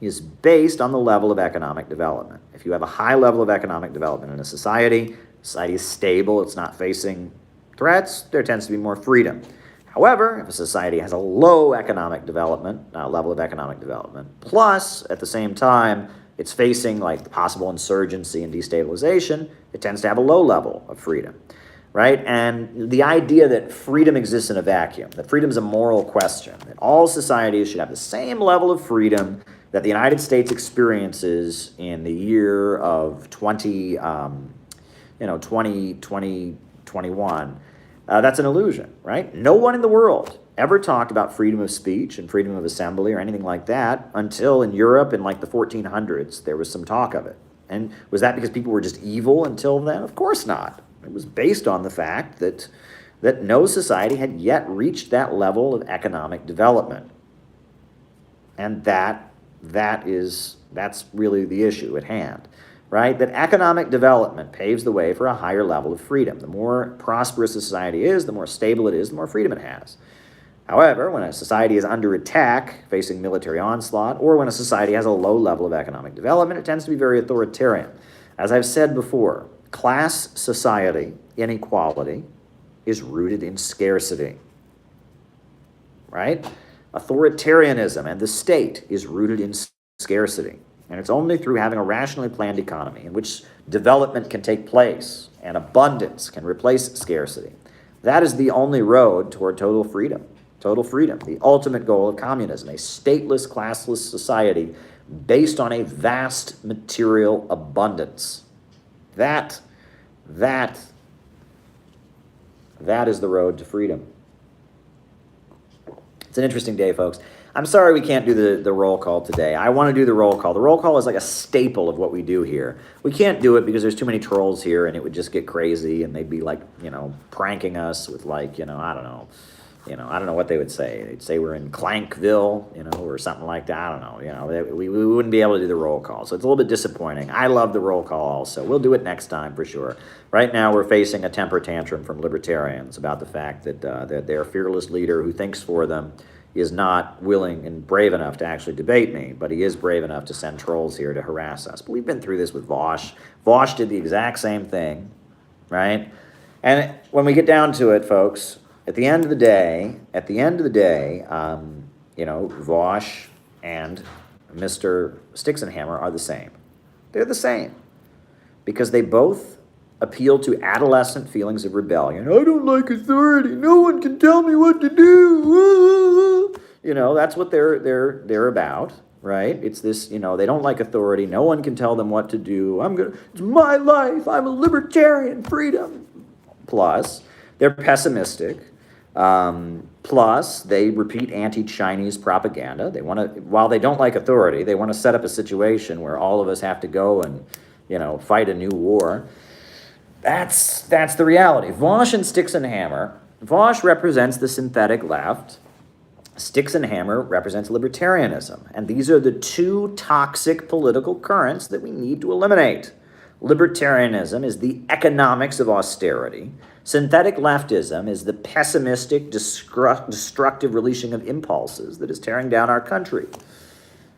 is based on the level of economic development. If you have a high level of economic development in a society is stable, it's not facing threats, there tends to be more freedom. However, if a society has a low economic development, level of economic development, plus at the same time it's facing like the possible insurgency and destabilization, it tends to have a low level of freedom, right? And the idea that freedom exists in a vacuum, that freedom is a moral question, that all societies should have the same level of freedom that the United States experiences in the year of 2021, that's an illusion, right? No one in the world ever talked about freedom of speech and freedom of assembly or anything like that until in Europe in like the 1400s there was some talk of it. And was that because people were just evil until then? Of course not. It was based on the fact that no society had yet reached that level of economic development. And that's really the issue at hand. Right? That economic development paves the way for a higher level of freedom. The more prosperous a society is, the more stable it is, the more freedom it has. However, when a society is under attack, facing military onslaught, or when a society has a low level of economic development, it tends to be very authoritarian. As I've said before, class society inequality is rooted in scarcity. Right? Authoritarianism and the state is rooted in scarcity. And it's only through having a rationally planned economy in which development can take place and abundance can replace scarcity. That is the only road toward total freedom, the ultimate goal of communism, a stateless, classless society based on a vast material abundance. That is the road to freedom. It's an interesting day, folks. I'm sorry we can't do the roll call today. I want to do the roll call. The roll call is like a staple of what we do here. We can't do it because there's too many trolls here and it would just get crazy and they'd be like, pranking us with like, I don't know what they would say. They'd say we're in Clankville, or something like that. I don't know, we wouldn't be able to do the roll call. So it's a little bit disappointing. I love the roll call also. We'll do it next time for sure. Right now we're facing a temper tantrum from libertarians about the fact that their fearless leader who thinks for them is not willing and brave enough to actually debate me, but he is brave enough to send trolls here to harass us. But we've been through this with Vosh. Vosh did the exact same thing, right? And when we get down to it, folks, at the end of the day, Vosh and Mr. Stixenhammer are the same. They're the same. Because they both appeal to adolescent feelings of rebellion. I don't like authority. No one can tell me what to do. You know, that's what they're about, right? It's this, you know, they don't like authority. No one can tell them what to do. It's my life. I'm a libertarian. Freedom. Plus, they're pessimistic. Plus, they repeat anti-Chinese propaganda. They want to, while they don't like authority, they want to set up a situation where all of us have to go and, you know, fight a new war. That's the reality. Vosh and Stixenhammer. Vosh represents the synthetic left. Stixenhammer represents libertarianism. And these are the two toxic political currents that we need to eliminate. Libertarianism is the economics of austerity. Synthetic leftism is the pessimistic, destructive releasing of impulses that is tearing down our country.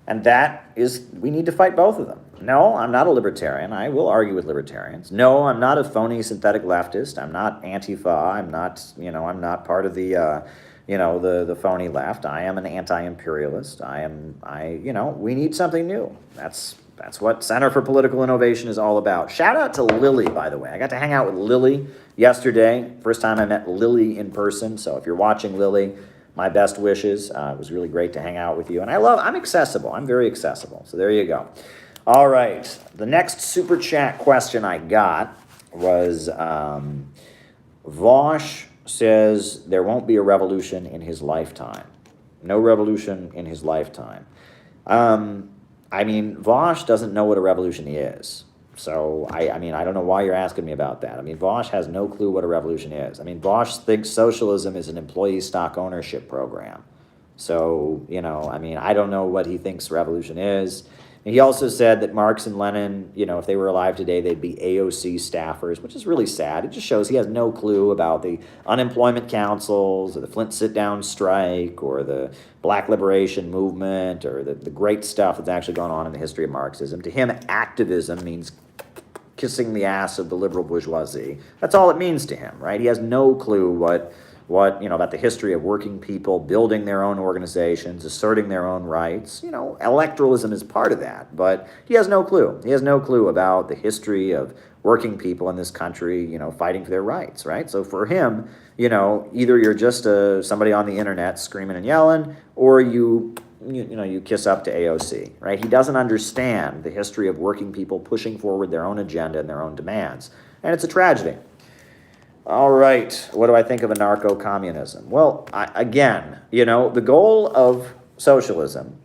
And that is, we need to fight both of them. No, I'm not a libertarian. I will argue with libertarians. No, I'm not a phony synthetic leftist. I'm not Antifa. I'm not, you know, I'm not part of the, you know, the phony left. I am an anti-imperialist. You know, we need something new. That's what Center for Political Innovation is all about. Shout out to Lily, by the way. I got to hang out with Lily yesterday. First time I met Lily in person. So if you're watching, Lily, my best wishes. It was really great to hang out with you. And I'm accessible. I'm very accessible. So there you go. All right. The next super chat question I got was Vosh says there won't be a revolution in his lifetime. No revolution in his lifetime. I mean, Vosh doesn't know what a revolution is. So, I mean, I don't know why you're asking me about that. I mean, Vosh has no clue what a revolution is. I mean, Vosh thinks socialism is an employee stock ownership program. So, you know, I mean, I don't know what he thinks revolution is. And he also said that Marx and Lenin, you know, if they were alive today, they'd be AOC staffers, which is really sad. It just shows he has no clue about the unemployment councils or the Flint sit-down strike or the Black liberation movement or the great stuff that's actually gone on in the history of Marxism. To him, activism means kissing the ass of the liberal bourgeoisie. That's all it means to him, right? He has no clue what you know, about the history of working people, building their own organizations, asserting their own rights. You know, electoralism is part of that, but he has no clue. He has no clue about the history of working people in this country, you know, fighting for their rights, right? So for him, you know, either you're just somebody on the internet screaming and yelling, or you kiss up to AOC, right? He doesn't understand the history of working people pushing forward their own agenda and their own demands, and it's a tragedy. All right, what do I think of anarcho-communism? Well, again, you know, the goal of socialism,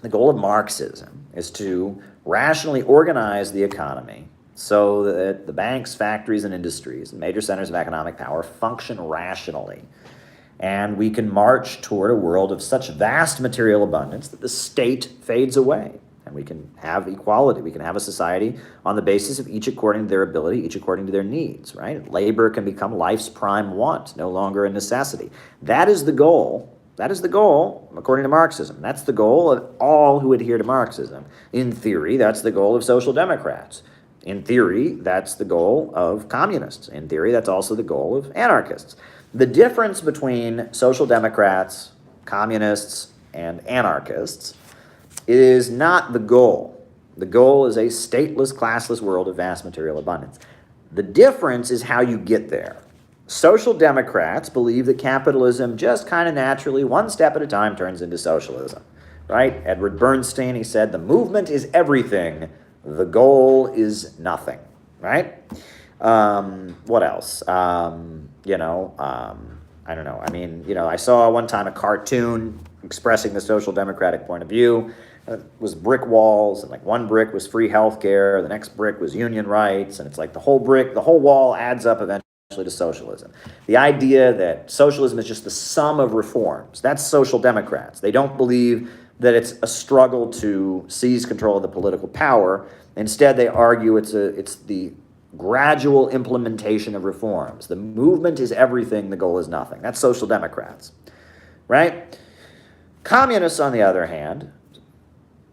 the goal of Marxism, is to rationally organize the economy so that the banks, factories, and industries, and major centers of economic power function rationally. And we can march toward a world of such vast material abundance that the state fades away. And we can have equality. We can have a society on the basis of each according to their ability, each according to their needs, right? Labor can become life's prime want, no longer a necessity. That is the goal. That is the goal, according to Marxism. That's the goal of all who adhere to Marxism. In theory, that's the goal of social democrats. In theory, that's the goal of communists. In theory, that's also the goal of anarchists. The difference between social democrats, communists, and anarchists is not the goal. The goal is a stateless, classless world of vast material abundance. The difference is how you get there. Social democrats believe that capitalism just kind of naturally, one step at a time, turns into socialism, right? Edward Bernstein, he said, the movement is everything, the goal is nothing, right? What else? I don't know. I mean, you know, I saw one time a cartoon expressing the social democratic point of view. It was brick walls, and like one brick was free healthcare, the next brick was union rights, and it's like the whole wall adds up eventually to socialism. The idea that socialism is just the sum of reforms, that's social democrats. They don't believe that it's a struggle to seize control of the political power. Instead, they argue it's the gradual implementation of reforms. The movement is everything, the goal is nothing. That's social democrats, right? Communists, on the other hand,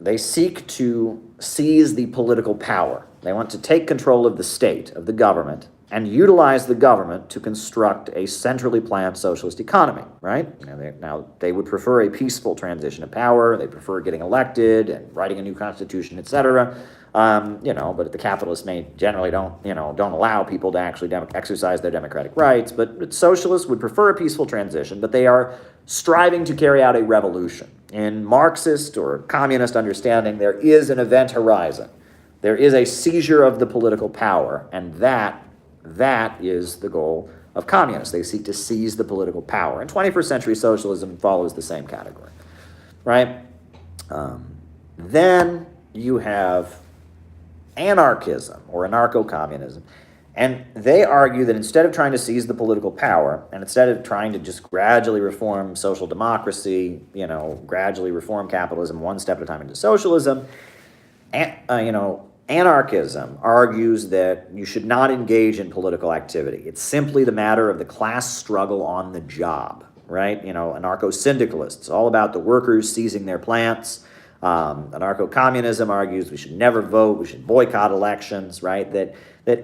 they seek to seize the political power. They want to take control of the state, of the government, and utilize the government to construct a centrally planned socialist economy, right? Now, they would prefer a peaceful transition of power. They prefer getting elected and writing a new constitution, etc. But the capitalists generally don't allow people to actually exercise their democratic rights. But socialists would prefer a peaceful transition, but they are striving to carry out a revolution. In Marxist or communist understanding, there is an event horizon. There is a seizure of the political power, and that is the goal of communists. They seek to seize the political power. And 21st century socialism follows the same category, right? Then you have anarchism or anarcho-communism. And they argue that instead of trying to seize the political power, and instead of trying to just gradually reform social democracy, gradually reform capitalism one step at a time into socialism, anarchism argues that you should not engage in political activity. It's simply the matter of the class struggle on the job, right? Anarcho-syndicalists, all about the workers seizing their plants. Anarcho-communism argues we should never vote, we should boycott elections, right? That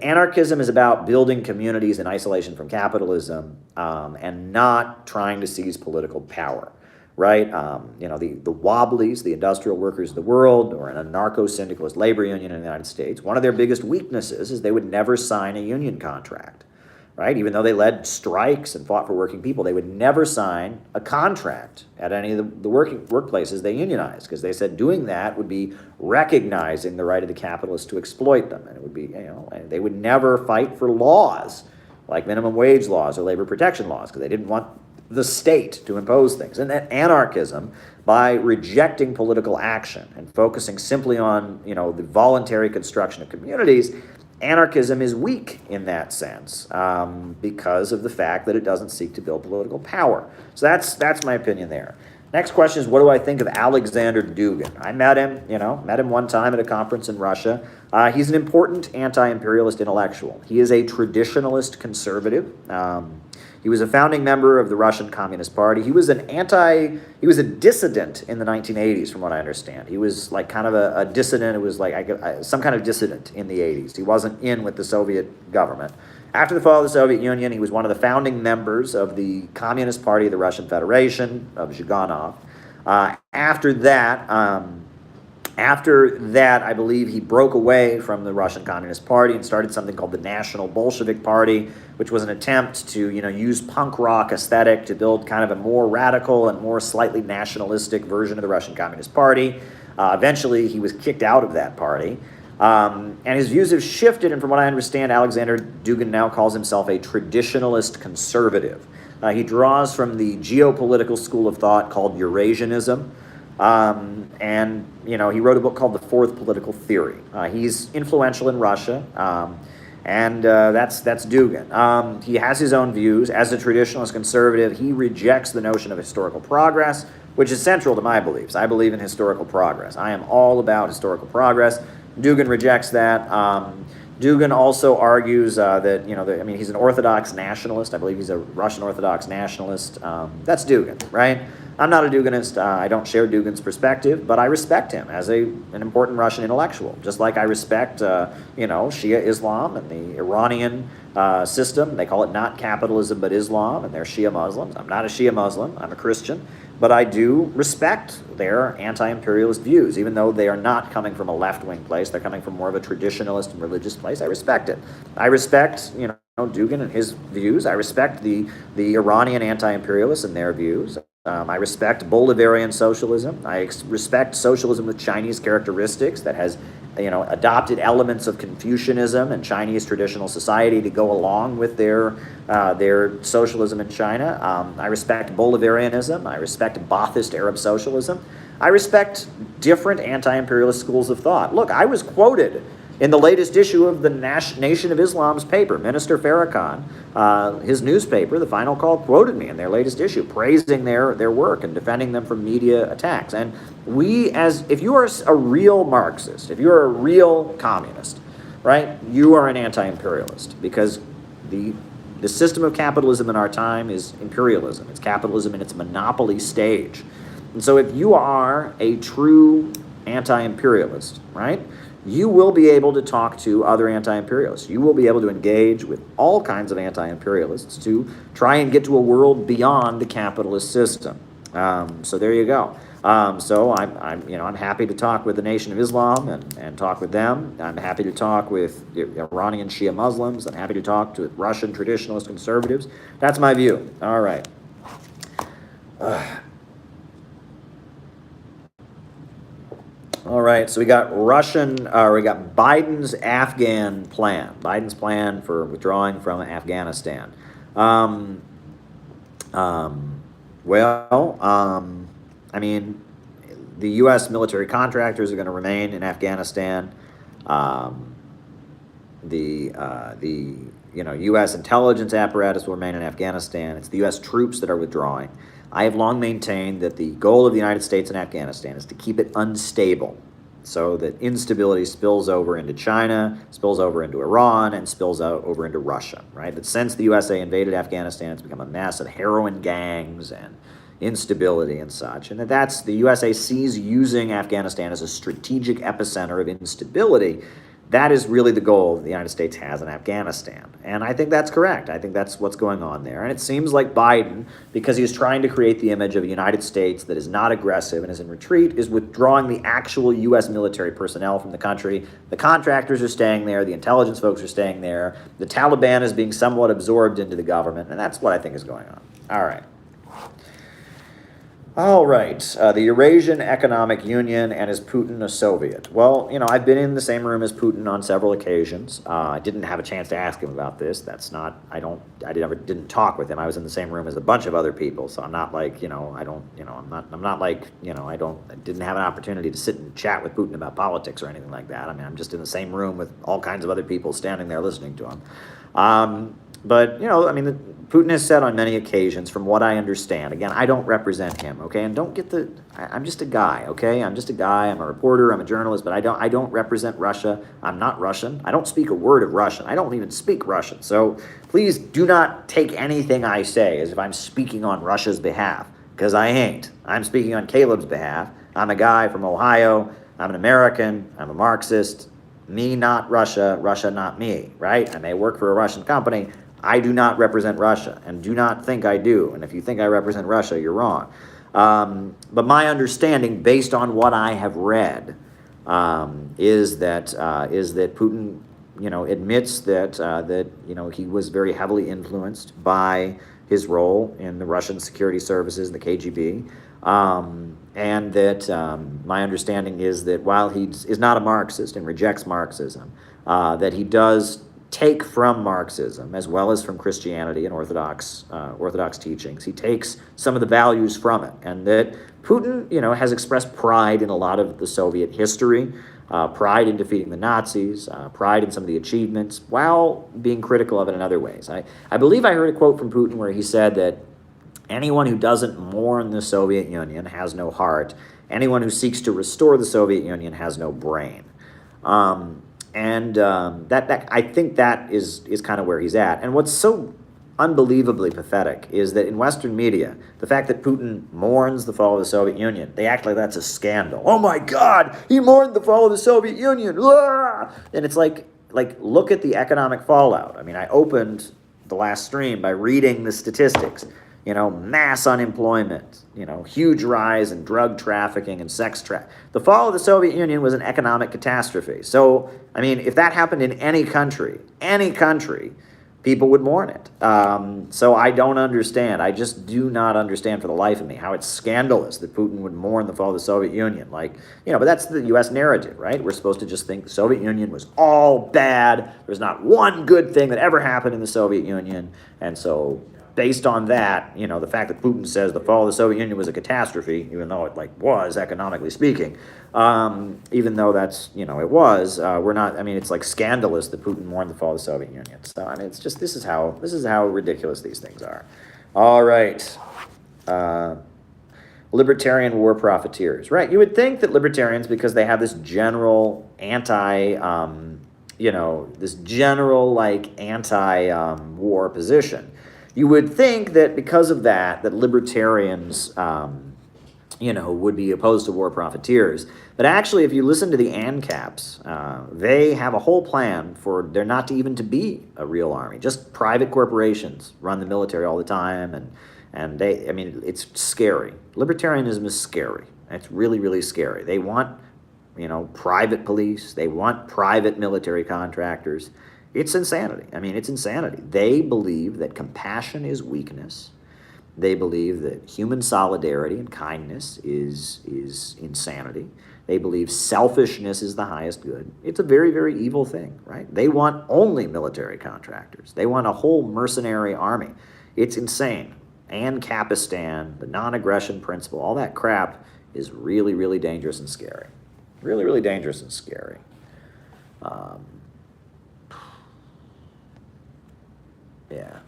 anarchism is about building communities in isolation from capitalism and not trying to seize political power, right? The Wobblies, the industrial workers of the world, or an anarcho-syndicalist labor union in the United States, one of their biggest weaknesses is they would never sign a union contract, right? Even though they led strikes and fought for working people, they would never sign a contract at any of the workplaces they unionized, because they said doing that would be recognizing the right of the capitalists to exploit them. And it would be, they would never fight for laws like minimum wage laws or labor protection laws, because they didn't want the state to impose things. And that anarchism, by rejecting political action and focusing simply on, the voluntary construction of communities, anarchism is weak in that sense because of the fact that it doesn't seek to build political power. So that's my opinion there. Next question is, what do I think of Alexander Dugin? I met him one time at a conference in Russia. He's an important anti-imperialist intellectual. He is a traditionalist conservative. He was a founding member of the Russian Communist Party. He was a dissident in the 1980s, from what I understand. He was like kind of a dissident. It was like some kind of dissident in the 80s. He wasn't in with the Soviet government. After the fall of the Soviet Union, he was one of the founding members of the Communist Party of the Russian Federation, of Zhuganov. After that, I believe he broke away from the Russian Communist Party and started something called the National Bolshevik Party, which was an attempt to, use punk rock aesthetic to build kind of a more radical and more slightly nationalistic version of the Russian Communist Party. Eventually, he was kicked out of that party. And his views have shifted, and from what I understand, Alexander Dugin now calls himself a traditionalist conservative. He draws from the geopolitical school of thought called Eurasianism. And he wrote a book called The Fourth Political Theory. He's influential in Russia, and that's Dugin. He has his own views. As a traditionalist conservative, he rejects the notion of historical progress, which is central to my beliefs. I believe in historical progress. I am all about historical progress. Dugin rejects that. Dugin also argues that, he's an Orthodox nationalist. I believe he's a Russian Orthodox nationalist. That's Dugin, right? I'm not a Duginist. I don't share Dugin's perspective, but I respect him as an important Russian intellectual, just like I respect, Shia Islam and the Iranian system. They call it not capitalism, but Islam, and they're Shia Muslims. I'm not a Shia Muslim. I'm a Christian. But I do respect their anti-imperialist views, even though they are not coming from a left-wing place. They're coming from more of a traditionalist and religious place. I respect it. I respect, Dugin and his views. I respect the Iranian anti-imperialists and their views. I respect Bolivarian socialism. I respect socialism with Chinese characteristics that has, adopted elements of Confucianism and Chinese traditional society to go along with their socialism in China. I respect Bolivarianism. I respect Ba'athist Arab socialism. I respect different anti-imperialist schools of thought. Look, I was quoted in the latest issue of the Nation of Islam's paper. Minister Farrakhan, his newspaper, The Final Call, quoted me in their latest issue, praising their work and defending them from media attacks. And if you are a real Marxist, if you're a real communist, right, you are an anti-imperialist, because the system of capitalism in our time is imperialism. It's capitalism in its monopoly stage. And so if you are a true anti-imperialist, right, you will be able to talk to other anti-imperialists. You will be able to engage with all kinds of anti-imperialists to try and get to a world beyond the capitalist system. So there you go. So I'm happy to talk with the Nation of Islam and talk with them. I'm happy to talk with Iranian Shia Muslims. I'm happy to talk to Russian traditionalist conservatives. That's my view. All right. All right, so we got Biden's Afghan plan. Biden's plan for withdrawing from Afghanistan. I mean, the U.S. military contractors are going to remain in Afghanistan. The U.S. intelligence apparatus will remain in Afghanistan. It's the U.S. troops that are withdrawing. I have long maintained that the goal of the United States in Afghanistan is to keep it unstable, so that instability spills over into China, spills over into Iran, and spills out over into Russia, right? That since the USA invaded Afghanistan, it's become a mess of heroin gangs and instability and such, and that's the USA sees using Afghanistan as a strategic epicenter of instability. That is really the goal that the United States has in Afghanistan. And I think that's correct. I think that's what's going on there. And it seems like Biden, because he's trying to create the image of a United States that is not aggressive and is in retreat, is withdrawing the actual U.S. military personnel from the country. The contractors are staying there. The intelligence folks are staying there. The Taliban is being somewhat absorbed into the government. And that's what I think is going on. All right. All right, the Eurasian Economic Union, and is Putin a Soviet? Well, I've been in the same room as Putin on several occasions. I didn't have a chance to ask him about this. Didn't talk with him. I was in the same room as a bunch of other people, so I'm not like, I didn't have an opportunity to sit and chat with Putin about politics or anything like that. I mean, I'm just in the same room with all kinds of other people standing there listening to him. But, Putin has said on many occasions, from what I understand, again, I don't represent him, okay? And don't get I'm just a guy, okay? I'm just a guy. I'm a reporter. I'm a journalist, but I don't represent Russia. I'm not Russian. I don't speak a word of Russian. I don't even speak Russian. So please do not take anything I say as if I'm speaking on Russia's behalf, because I ain't. I'm speaking on Caleb's behalf. I'm a guy from Ohio. I'm an American. I'm a Marxist. Me, not Russia. Russia, not me, right? I may work for a Russian company. I do not represent Russia, and do not think I do. And if you think I represent Russia, you're wrong. But my understanding, based on what I have read, is that Putin, admits that he was very heavily influenced by his role in the Russian security services, the KGB, and that my understanding is that while he is not a Marxist and rejects Marxism, that he does take from Marxism as well as from Christianity and Orthodox teachings. He takes some of the values from it, and that Putin, has expressed pride in a lot of the Soviet history, pride in defeating the Nazis, pride in some of the achievements, while being critical of it in other ways. I believe I heard a quote from Putin where he said that anyone who doesn't mourn the Soviet Union has no heart. Anyone who seeks to restore the Soviet Union has no brain. That I think that is kind of where he's at. And what's so unbelievably pathetic is that in Western media, the fact that Putin mourns the fall of the Soviet Union, they act like that's a scandal. Oh my God, he mourned the fall of the Soviet Union. Ah! And it's like look at the economic fallout. I mean, I opened the last stream by reading the statistics. Mass unemployment, huge rise in drug trafficking and sex trafficking. The fall of the Soviet Union was an economic catastrophe. So, I mean, if that happened in any country, people would mourn it. So I don't understand. I just do not understand for the life of me how it's scandalous that Putin would mourn the fall of the Soviet Union. But that's the U.S. narrative, right? We're supposed to just think the Soviet Union was all bad. There's not one good thing that ever happened in the Soviet Union. And so based on that, the fact that Putin says the fall of the Soviet Union was a catastrophe, even though it was economically speaking, even though that's, it was, it's like scandalous that Putin mourned the fall of the Soviet Union. So, it's just, this is how ridiculous these things are. All right. Libertarian war profiteers, right? You would think that libertarians, because they have this general anti-war position, you would think that because of that libertarians would be opposed to war profiteers. But actually, if you listen to the ANCAPs, they have a whole plan for there not to even to be a real army. Just private corporations run the military all the time, and it's scary. Libertarianism is scary. It's really, really scary. They want, private police. They want private military contractors. It's insanity. It's insanity. They believe that compassion is weakness. They believe that human solidarity and kindness is insanity. They believe selfishness is the highest good. It's a very, very evil thing, right? They want only military contractors. They want a whole mercenary army. It's insane. Ancapistan, the non-aggression principle, all that crap is really, really dangerous and scary. Really, really dangerous and scary. Yeah.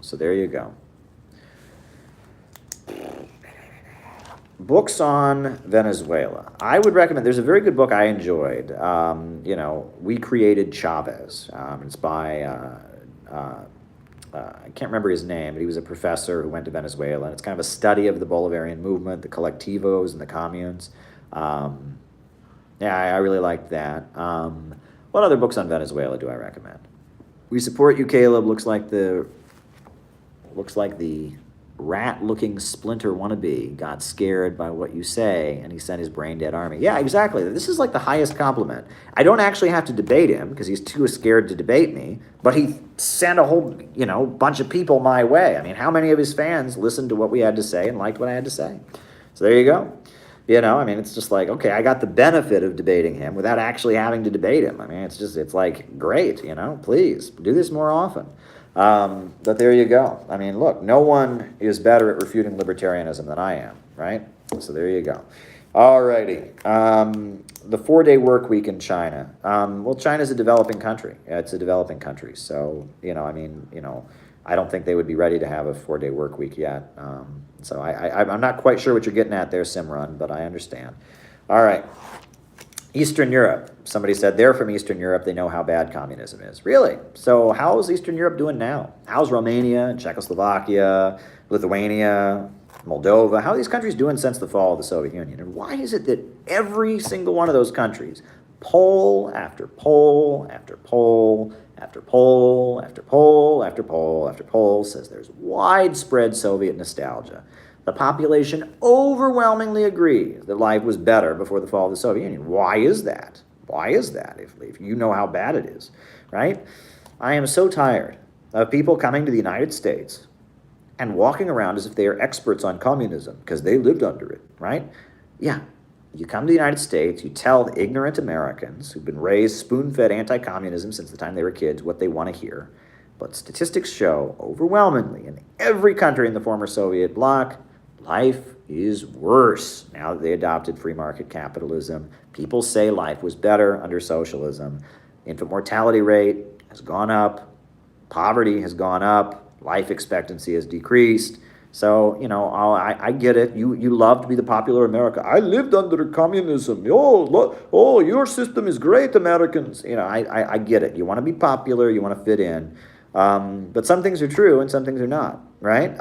So there you go. Books on Venezuela. I would recommend, there's a very good book I enjoyed. We Created Chavez. It's by, I can't remember his name, but he was a professor who went to Venezuela. And it's kind of a study of the Bolivarian movement, the collectivos and the communes. I really liked that. What other books on Venezuela do I recommend? We Support You, Caleb. Looks like the rat-looking splinter wannabe got scared by what you say, and he sent his brain-dead army. Yeah, exactly. This is like the highest compliment. I don't actually have to debate him, because he's too scared to debate me, but he sent a whole, bunch of people my way. How many of his fans listened to what we had to say and liked what I had to say? So there you go. It's just like, okay, I got the benefit of debating him without actually having to debate him. It's like, great, please, do this more often. But there you go. Look, no one is better at refuting libertarianism than I am, right? So there you go. Alrighty. The 4-day work week in China. China's a developing country. It's a developing country. So, I don't think they would be ready to have a 4-day work week yet. So I'm not quite sure what you're getting at there, Simran, but I understand. All right. Eastern Europe. Somebody said they're from Eastern Europe. They know how bad communism is. Really? So how's Eastern Europe doing now? How's Romania, Czechoslovakia, Lithuania, Moldova? How are these countries doing since the fall of the Soviet Union? And why is it that every single one of those countries, poll after poll after poll after poll after poll after poll after poll, says there's widespread Soviet nostalgia? The population overwhelmingly agrees that life was better before the fall of the Soviet Union. Why is that? Why is that, if you know how bad it is, right? I am so tired of people coming to the United States and walking around as if they are experts on communism because they lived under it, right? Yeah, you come to the United States, you tell ignorant Americans who've been raised spoon-fed anti-communism since the time they were kids what they want to hear. But statistics show overwhelmingly in every country in the former Soviet bloc, life is worse now that they adopted free market capitalism. People say life was better under socialism. Infant mortality rate has gone up. Poverty has gone up. Life expectancy has decreased. So, I get it. You love to be the popular America. I lived under communism. Oh, your system is great, Americans. I get it. You want to be popular. You want to fit in. But some things are true and some things are not, right?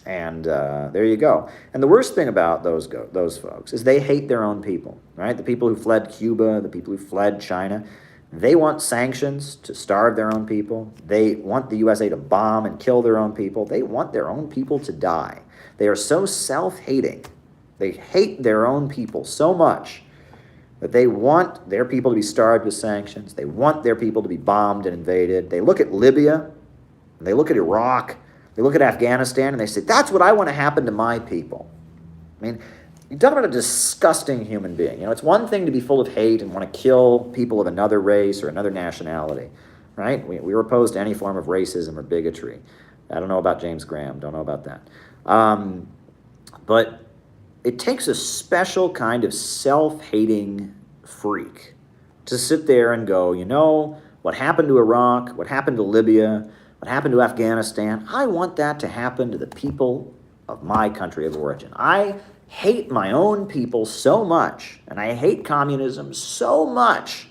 There you go. And the worst thing about those folks is they hate their own people, right? The people who fled Cuba, the people who fled China, they want sanctions to starve their own people. They want the USA to bomb and kill their own people. They want their own people to die. They are so self-hating. They hate their own people so much that they want their people to be starved with sanctions. They want their people to be bombed and invaded. They look at Libya, they look at Iraq, they look at Afghanistan, and they say, that's what I want to happen to my people. You talk about a disgusting human being. It's one thing to be full of hate and want to kill people of another race or another nationality, right? We were opposed to any form of racism or bigotry. I don't know about James Graham, don't know about that. But it takes a special kind of self-hating freak to sit there and go, what happened to Iraq, what happened to Libya, what happened to Afghanistan, I want that to happen to the people of my country of origin. I hate my own people so much, and I hate communism so much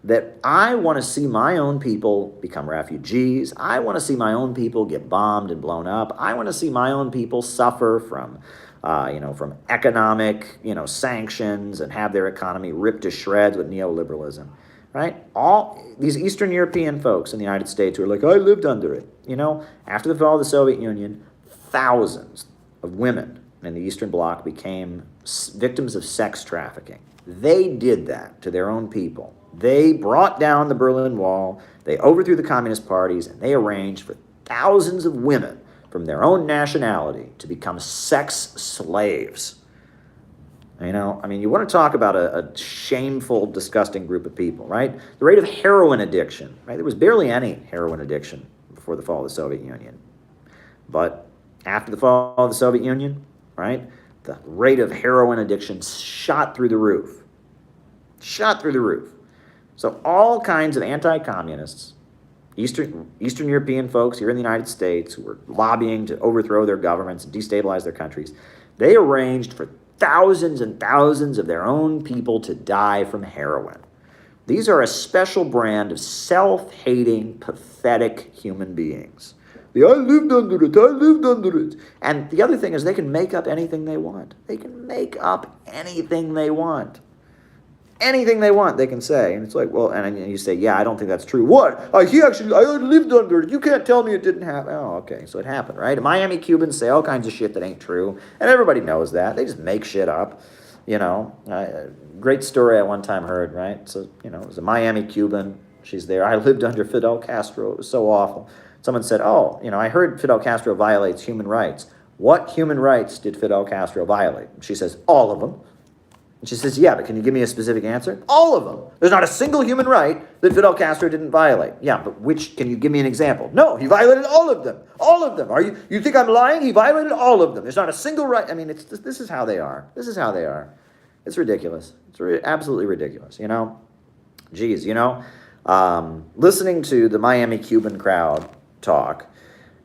that I want to see my own people become refugees. I want to see my own people get bombed and blown up. I want to see my own people suffer from from economic, sanctions and have their economy ripped to shreds with neoliberalism, right? All these Eastern European folks in the United States who are like, I lived under it. After the fall of the Soviet Union, thousands of women in the Eastern Bloc became victims of sex trafficking. They did that to their own people. They brought down the Berlin Wall, they overthrew the communist parties, and they arranged for thousands of women from their own nationality to become sex slaves. You want to talk about a shameful, disgusting group of people, right? The rate of heroin addiction, right? There was barely any heroin addiction before the fall of the Soviet Union. But after the fall of the Soviet Union, right, the rate of heroin addiction shot through the roof. Shot through the roof. So all kinds of anti-communists, Eastern European folks here in the United States who were lobbying to overthrow their governments and destabilize their countries, they arranged for thousands and thousands of their own people to die from heroin. These are a special brand of self-hating, pathetic human beings. I lived under it. And the other thing is they can make up anything they want. They can make up anything they want. Anything they want, they can say. And it's like, well, and you say, yeah, I don't think that's true. What? I lived under it. You can't tell me it didn't happen. Oh, okay, so it happened, right? And Miami Cubans say all kinds of shit that ain't true. And everybody knows that. They just make shit up. Great story I one time heard, right? So, it was a Miami Cuban. She's there. I lived under Fidel Castro. It was so awful. Someone said, I heard Fidel Castro violates human rights. What human rights did Fidel Castro violate? She says, all of them. And she says, yeah, but can you give me a specific answer? All of them. There's not a single human right that Fidel Castro didn't violate. Yeah, but can you give me an example? No, he violated all of them. All of them. You think I'm lying? He violated all of them. There's not a single right. This is how they are. This is how they are. It's ridiculous. It's absolutely ridiculous, Geez, listening to the Miami Cuban crowd talk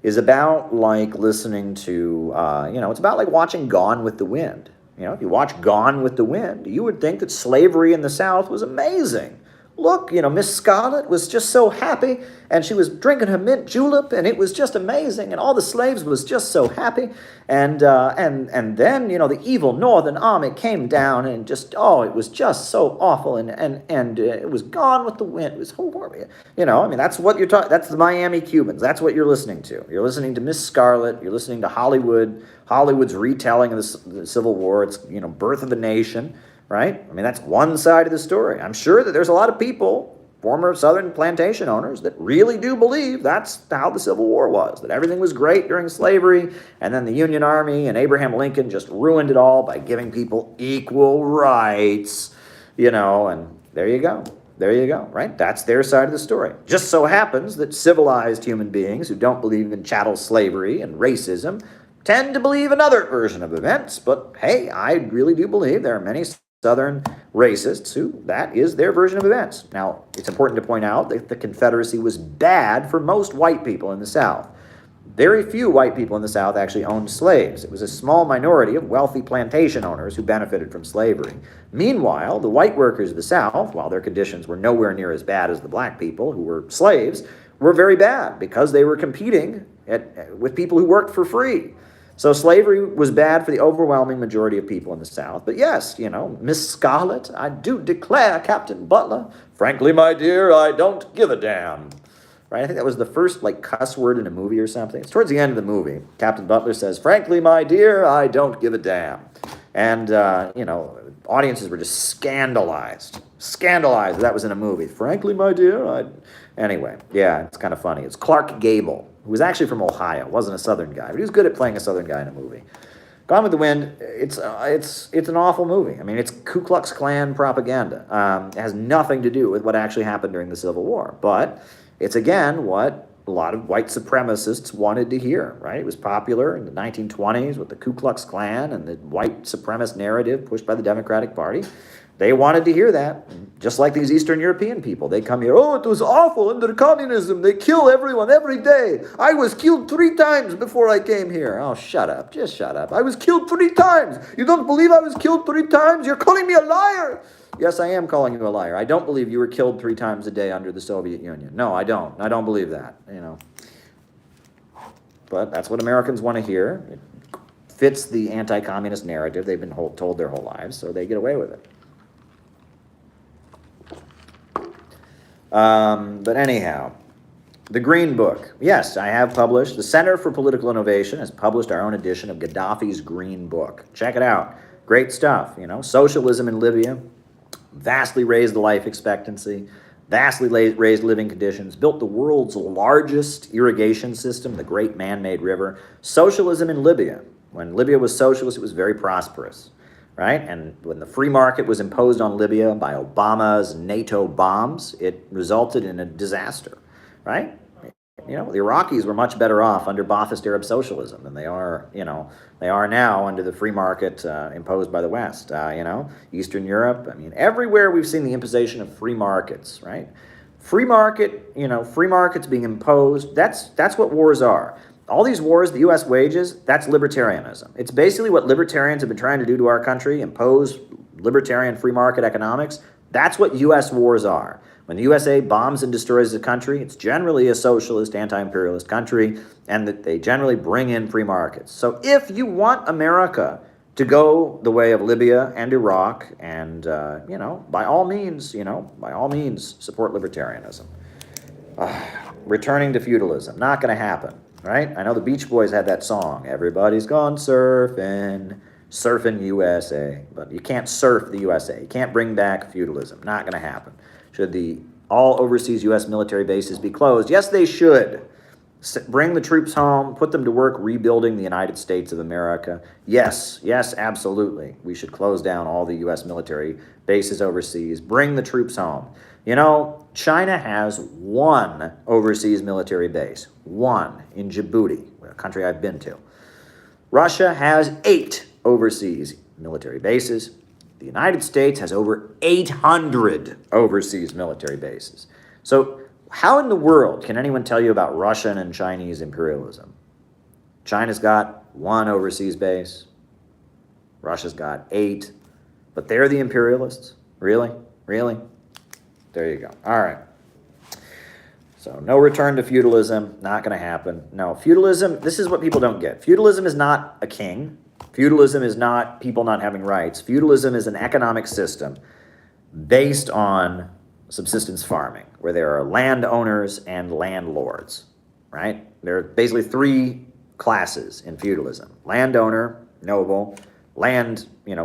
is about like listening to, it's about like watching Gone with the Wind. If you watch Gone with the Wind, you would think that slavery in the South was amazing. Look, Miss Scarlet was just so happy, and she was drinking her mint julep, and it was just amazing, and all the slaves was just so happy, and then, the evil Northern Army came down, and just, it was just so awful, and it was Gone with the Wind. It was horrible. That's what you're talking. That's the Miami Cubans. That's what you're listening to. You're listening to Miss Scarlet. You're listening to Hollywood's retelling of the Civil War. It's, Birth of a Nation. Right? That's one side of the story. I'm sure that there's a lot of people, former Southern plantation owners, that really do believe that's how the Civil War was, that everything was great during slavery, and then the Union Army and Abraham Lincoln just ruined it all by giving people equal rights, and there you go. There you go, right? That's their side of the story. Just so happens that civilized human beings who don't believe in chattel slavery and racism tend to believe another version of events, but hey, I really do believe there are many Southern racists who that is their version of events. Now, it's important to point out that the Confederacy was bad for most white people in the South. Very few white people in the South actually owned slaves. It was a small minority of wealthy plantation owners who benefited from slavery. Meanwhile, the white workers of the South, while their conditions were nowhere near as bad as the black people who were slaves, were very bad because they were competing with people who worked for free. So slavery was bad for the overwhelming majority of people in the South. But yes, Miss Scarlet, I do declare, Captain Butler, frankly, my dear, I don't give a damn. Right? I think that was the first cuss word in a movie or something. It's towards the end of the movie. Captain Butler says, frankly, my dear, I don't give a damn. And, audiences were just scandalized that was in a movie. Frankly, my dear, Anyway, yeah, it's kind of funny. It's Clark Gable, who was actually from Ohio, wasn't a Southern guy, but he was good at playing a Southern guy in a movie. Gone with the Wind, it's an awful movie. It's Ku Klux Klan propaganda. It has nothing to do with what actually happened during the Civil War, but it's again what a lot of white supremacists wanted to hear, right? It was popular in the 1920s with the Ku Klux Klan and the white supremacist narrative pushed by the Democratic Party. They wanted to hear that, just like these Eastern European people. They come here, it was awful under communism. They kill everyone every day. I was killed 3 times before I came here. Oh, shut up. Just shut up. I was killed 3 times. You don't believe I was killed 3 times? You're calling me a liar. Yes, I am calling you a liar. I don't believe you were killed 3 times a day under the Soviet Union. No, I don't. I don't believe that, you know. But that's what Americans want to hear. It fits the anti-communist narrative they've been told their whole lives, so they get away with it. But anyhow, the Green Book. Yes, I have published. The Center for Political Innovation has published our own edition of Gaddafi's Green Book. Check it out. Great stuff, you know. Socialism in Libya vastly raised the life expectancy, vastly raised living conditions, built the world's largest irrigation system, the Great Man-Made River. Socialism in Libya. When Libya was socialist, it was very prosperous, right? And when the free market was imposed on Libya by Obama's NATO bombs, it resulted in a disaster, right? You know, the Iraqis were much better off under Ba'athist Arab socialism than they are, you know, they are now under the free market imposed by the West, you know, Eastern Europe. I mean, everywhere we've seen the imposition of free markets, right? Free market, you know, free markets being imposed, that's what wars are. All these wars, the U.S. wages, that's libertarianism. It's basically what libertarians have been trying to do to our country, impose libertarian free market economics. That's what U.S. wars are. When the USA bombs and destroys a country, it's generally a socialist, anti-imperialist country, and that they generally bring in free markets. So if you want America to go the way of Libya and Iraq, and, you know, by all means, support libertarianism. Returning to feudalism, not going to happen, right? I know the Beach Boys had that song, everybody's gone surfing, surfing USA, but you can't surf the USA. You can't bring back feudalism, not going to happen. Should all overseas U.S. military bases be closed? Yes, they should. Bring the troops home, put them to work rebuilding the United States of America. Yes, absolutely. We should close down all the U.S. military bases overseas. Bring the troops home. You know, China has 1 overseas military base, 1 in Djibouti, a country I've been to. Russia has 8 overseas military bases. The United States has over 800 overseas military bases. So how in the world can anyone tell you about Russian and Chinese imperialism? China's got 1 overseas base. Russia's got 8. But they're the imperialists? Really? Really? There you go. All right. So no return to feudalism. Not going to happen. No, feudalism, this is what people don't get. Feudalism is not a king. Feudalism is not people not having rights. Feudalism is an economic system based on subsistence farming, where there are landowners and landlords, right? There are basically 3 classes in feudalism. Landowner, noble,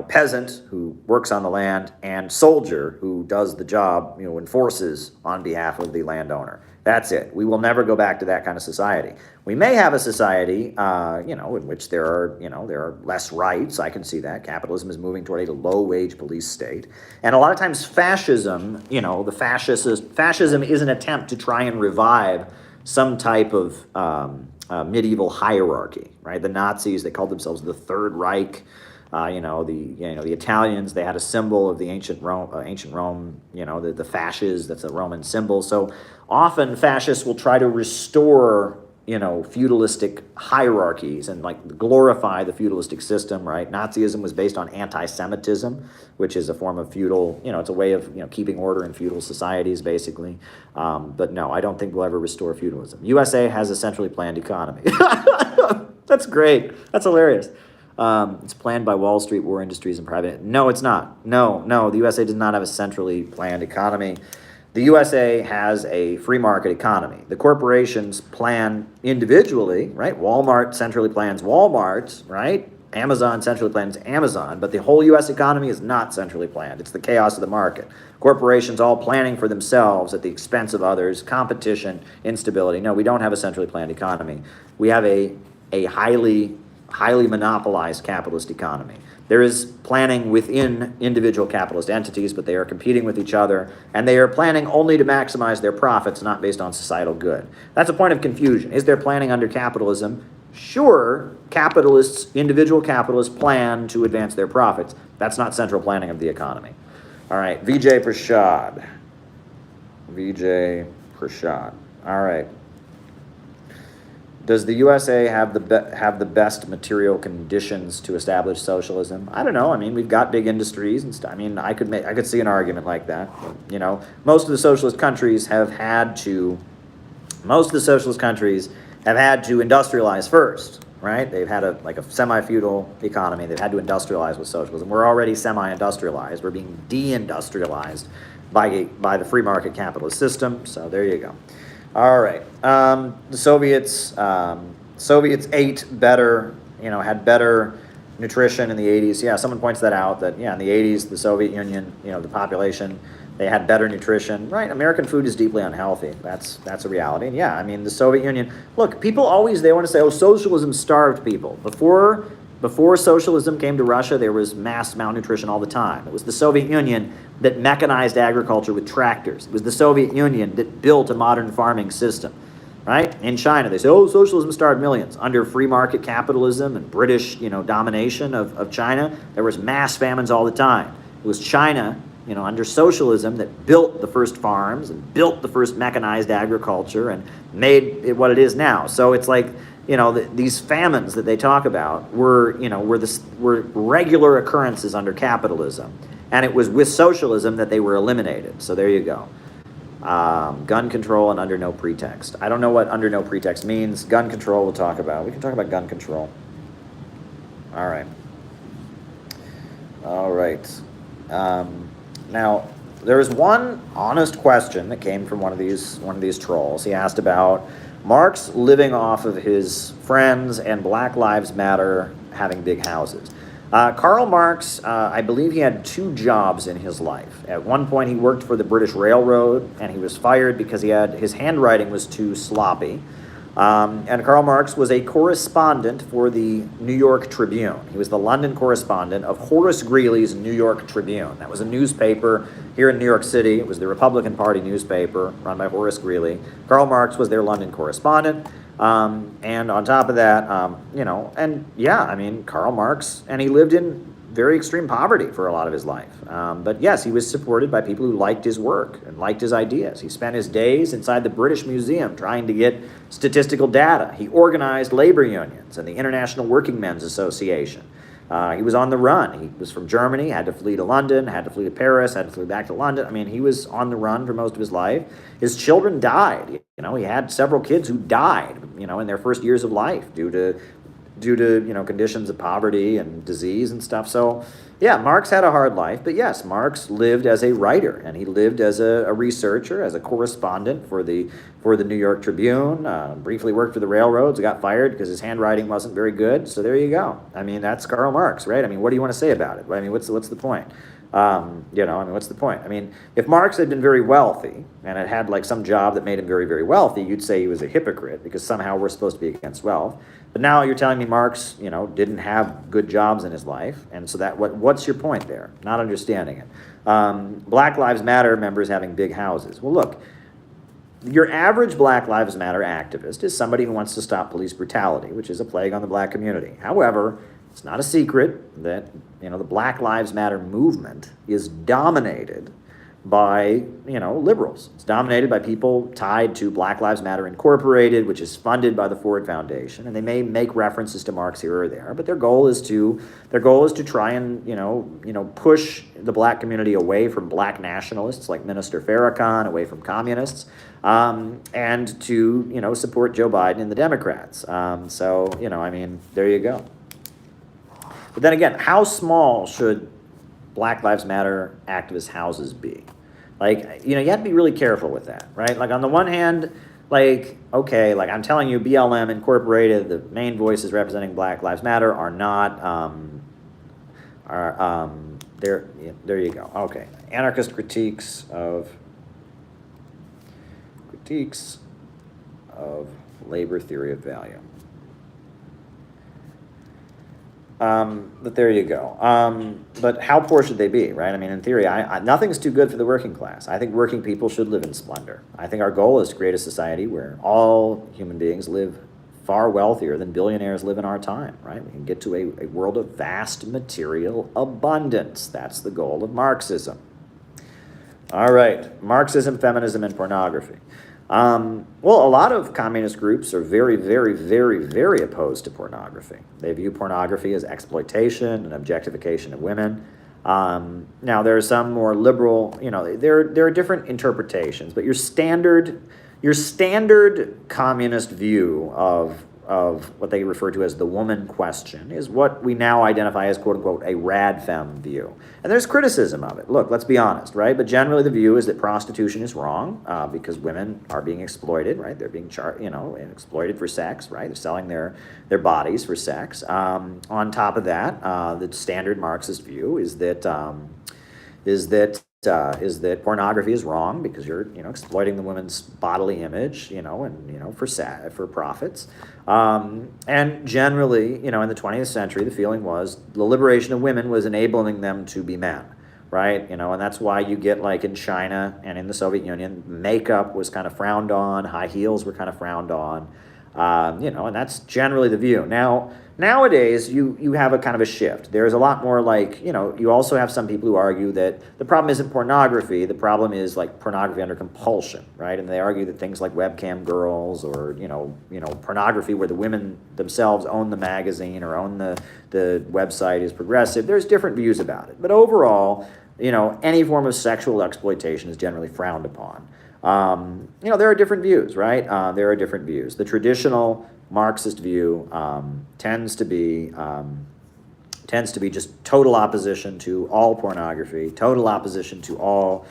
peasant who works on the land, and soldier who does the job, enforces on behalf of the landowner. That's it. We will never go back to that kind of society. We may have a society, in which there are less rights. I can see that. Capitalism is moving toward a low-wage police state. And a lot of times fascism, fascism is an attempt to try and revive some type of medieval hierarchy, right? The Nazis, they called themselves the Third Reich. The Italians, they had a symbol of the ancient Rome, the fasces, that's a Roman symbol. So often fascists will try to restore, feudalistic hierarchies and glorify the feudalistic system, right? Nazism was based on anti-Semitism, which is a form of feudal, it's a way of, keeping order in feudal societies, basically. But no, I don't think we'll ever restore feudalism. USA has a centrally planned economy. That's great. That's hilarious. It's planned by Wall Street, war industries, and private. No, it's not. No. The USA does not have a centrally planned economy. The USA has a free market economy. The corporations plan individually, right? Walmart centrally plans Walmart, right? Amazon centrally plans Amazon, but the whole U.S. economy is not centrally planned. It's the chaos of the market. Corporations all planning for themselves at the expense of others, competition, instability. No, we don't have a centrally planned economy. We have a highly monopolized capitalist economy. There is planning within individual capitalist entities, but they are competing with each other, and they are planning only to maximize their profits, not based on societal good. That's a point of confusion. Is there planning under capitalism? Sure, individual capitalists plan to advance their profits. That's not central planning of the economy. All right, Vijay Prashad. All right. Does the USA have the best material conditions to establish socialism? I don't know. I mean, we've got big industries and stuff. I mean, I could see an argument like that. You know, most of the socialist countries have had to industrialize first, right? They've had a semi-feudal economy. They've had to industrialize with socialism. We're already semi-industrialized. We're being de-industrialized by the free market capitalist system. So there you go. All right. The Soviets ate better, had better nutrition in the 80s. Yeah, someone points that out, that, in the 80s, the Soviet Union, the population, they had better nutrition. Right, American food is deeply unhealthy. That's a reality. And yeah, I mean, the Soviet Union, look, people always, they want to say, oh, socialism starved people. Before socialism came to Russia, there was mass malnutrition all the time. It was the Soviet Union that mechanized agriculture with tractors. It was the Soviet Union that built a modern farming system, right? In China, they say, oh, socialism starved millions. Under free market capitalism and British, domination of China, there was mass famines all the time. It was China, under socialism that built the first farms and built the first mechanized agriculture and made it what it is now. So it's like, these famines that they talk about were regular occurrences under capitalism, and it was with socialism that they were eliminated. So there you go. Gun control and under no pretext. I don't know what under no pretext means. Gun control we'll talk about. We can talk about gun control. All right. Now, there was one honest question that came from one of these trolls. He asked about Marx living off of his friends and Black Lives Matter having big houses. Karl Marx, I believe he had 2 jobs in his life. At one point, he worked for the British Railroad, and he was fired because his handwriting was too sloppy. And Karl Marx was a correspondent for the New York Tribune. He was the London correspondent of Horace Greeley's New York Tribune. That was a newspaper here in New York City. It was the Republican Party newspaper run by Horace Greeley. Karl Marx was their London correspondent. And on top of that, Karl Marx, and he lived in very extreme poverty for a lot of his life. But yes, he was supported by people who liked his work and liked his ideas. He spent his days inside the British Museum trying to get statistical data. He organized labor unions and the International Working Men's Association. He was on the run. He was from Germany, had to flee to London, had to flee to Paris, had to flee back to London. I mean, he was on the run for most of his life. His children died. He had several kids who died, in their first years of life due to conditions of poverty and disease and stuff. So yeah, Marx had a hard life, but yes, Marx lived as a writer, and he lived as a researcher, as a correspondent for the New York Tribune, briefly worked for the railroads, got fired because his handwriting wasn't very good. So there you go. I mean, that's Karl Marx, right? I mean, what do you want to say about it? I mean, what's the point? What's the point? I mean, if Marx had been very wealthy and had like some job that made him very, very wealthy, you'd say he was a hypocrite because somehow we're supposed to be against wealth. But now you're telling me Marx, didn't have good jobs in his life, and so what's your point there? Not understanding it. Black Lives Matter members having big houses. Well, look, your average Black Lives Matter activist is somebody who wants to stop police brutality, which is a plague on the black community. However, it's not a secret that the Black Lives Matter movement is dominated by liberals. It's dominated by people tied to Black Lives Matter Incorporated, which is funded by the Ford Foundation, and they may make references to Marx here or there, but their goal is to try and push the black community away from black nationalists like Minister Farrakhan, away from communists, and to support Joe Biden and the Democrats. There you go. But then again, how small should Black Lives Matter activist houses be? Like, you have to be really careful with that, right? Like, on the one hand, I'm telling you, BLM Incorporated, the main voices representing Black Lives Matter are not, there you go. Okay. Anarchist critiques of labor theory of value. But there you go. But how poor should they be, right? I mean, in theory, nothing's too good for the working class. I think working people should live in splendor. I think our goal is to create a society where all human beings live far wealthier than billionaires live in our time, right? We can get to a world of vast material abundance. That's the goal of Marxism. All right, Marxism, feminism, and pornography. Well, a lot of communist groups are very, very, very, very opposed to pornography. They view pornography as exploitation and objectification of women. Now, there are some more liberal, there are different interpretations, but your standard communist view of what they refer to as the woman question is what we now identify as, quote unquote, a rad femme view. And there's criticism of it. Look, let's be honest, right? But generally the view is that prostitution is wrong because women are being exploited, right? They're being exploited for sex, right? They're selling their bodies for sex. On top of that, the standard Marxist view is that pornography is wrong because you're exploiting the woman's bodily image for profits, and generally in the 20th century the feeling was the liberation of women was enabling them to be men, right? And that's why you get, like, in China and in the Soviet Union, makeup was kind of frowned on, high heels were kind of frowned on, and that's generally the view. Nowadays, you have a kind of a shift. There's a lot more, like, you also have some people who argue that the problem isn't pornography, the problem is, like, pornography under compulsion, right? And they argue that things like webcam girls or, pornography where the women themselves own the magazine or own the website is progressive. There's different views about it. But overall, any form of sexual exploitation is generally frowned upon. There are different views, right? There are different views. The traditional Marxist view tends to be just total opposition to all pornography, total opposition to all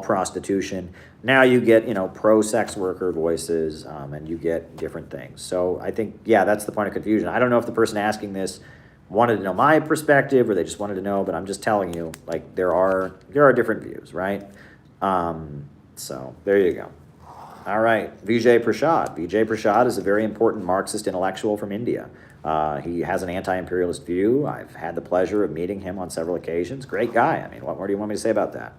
prostitution. Now you get pro-sex worker voices, and you get different things. So I think, yeah, that's the point of confusion. I don't know if the person asking this wanted to know my perspective or they just wanted to know, but I'm just telling you, like, there are different views, right? So there you go. All right, Vijay Prashad. Vijay Prashad is a very important Marxist intellectual from India. He has an anti-imperialist view. I've had the pleasure of meeting him on several occasions. Great guy. I mean, what more do you want me to say about that?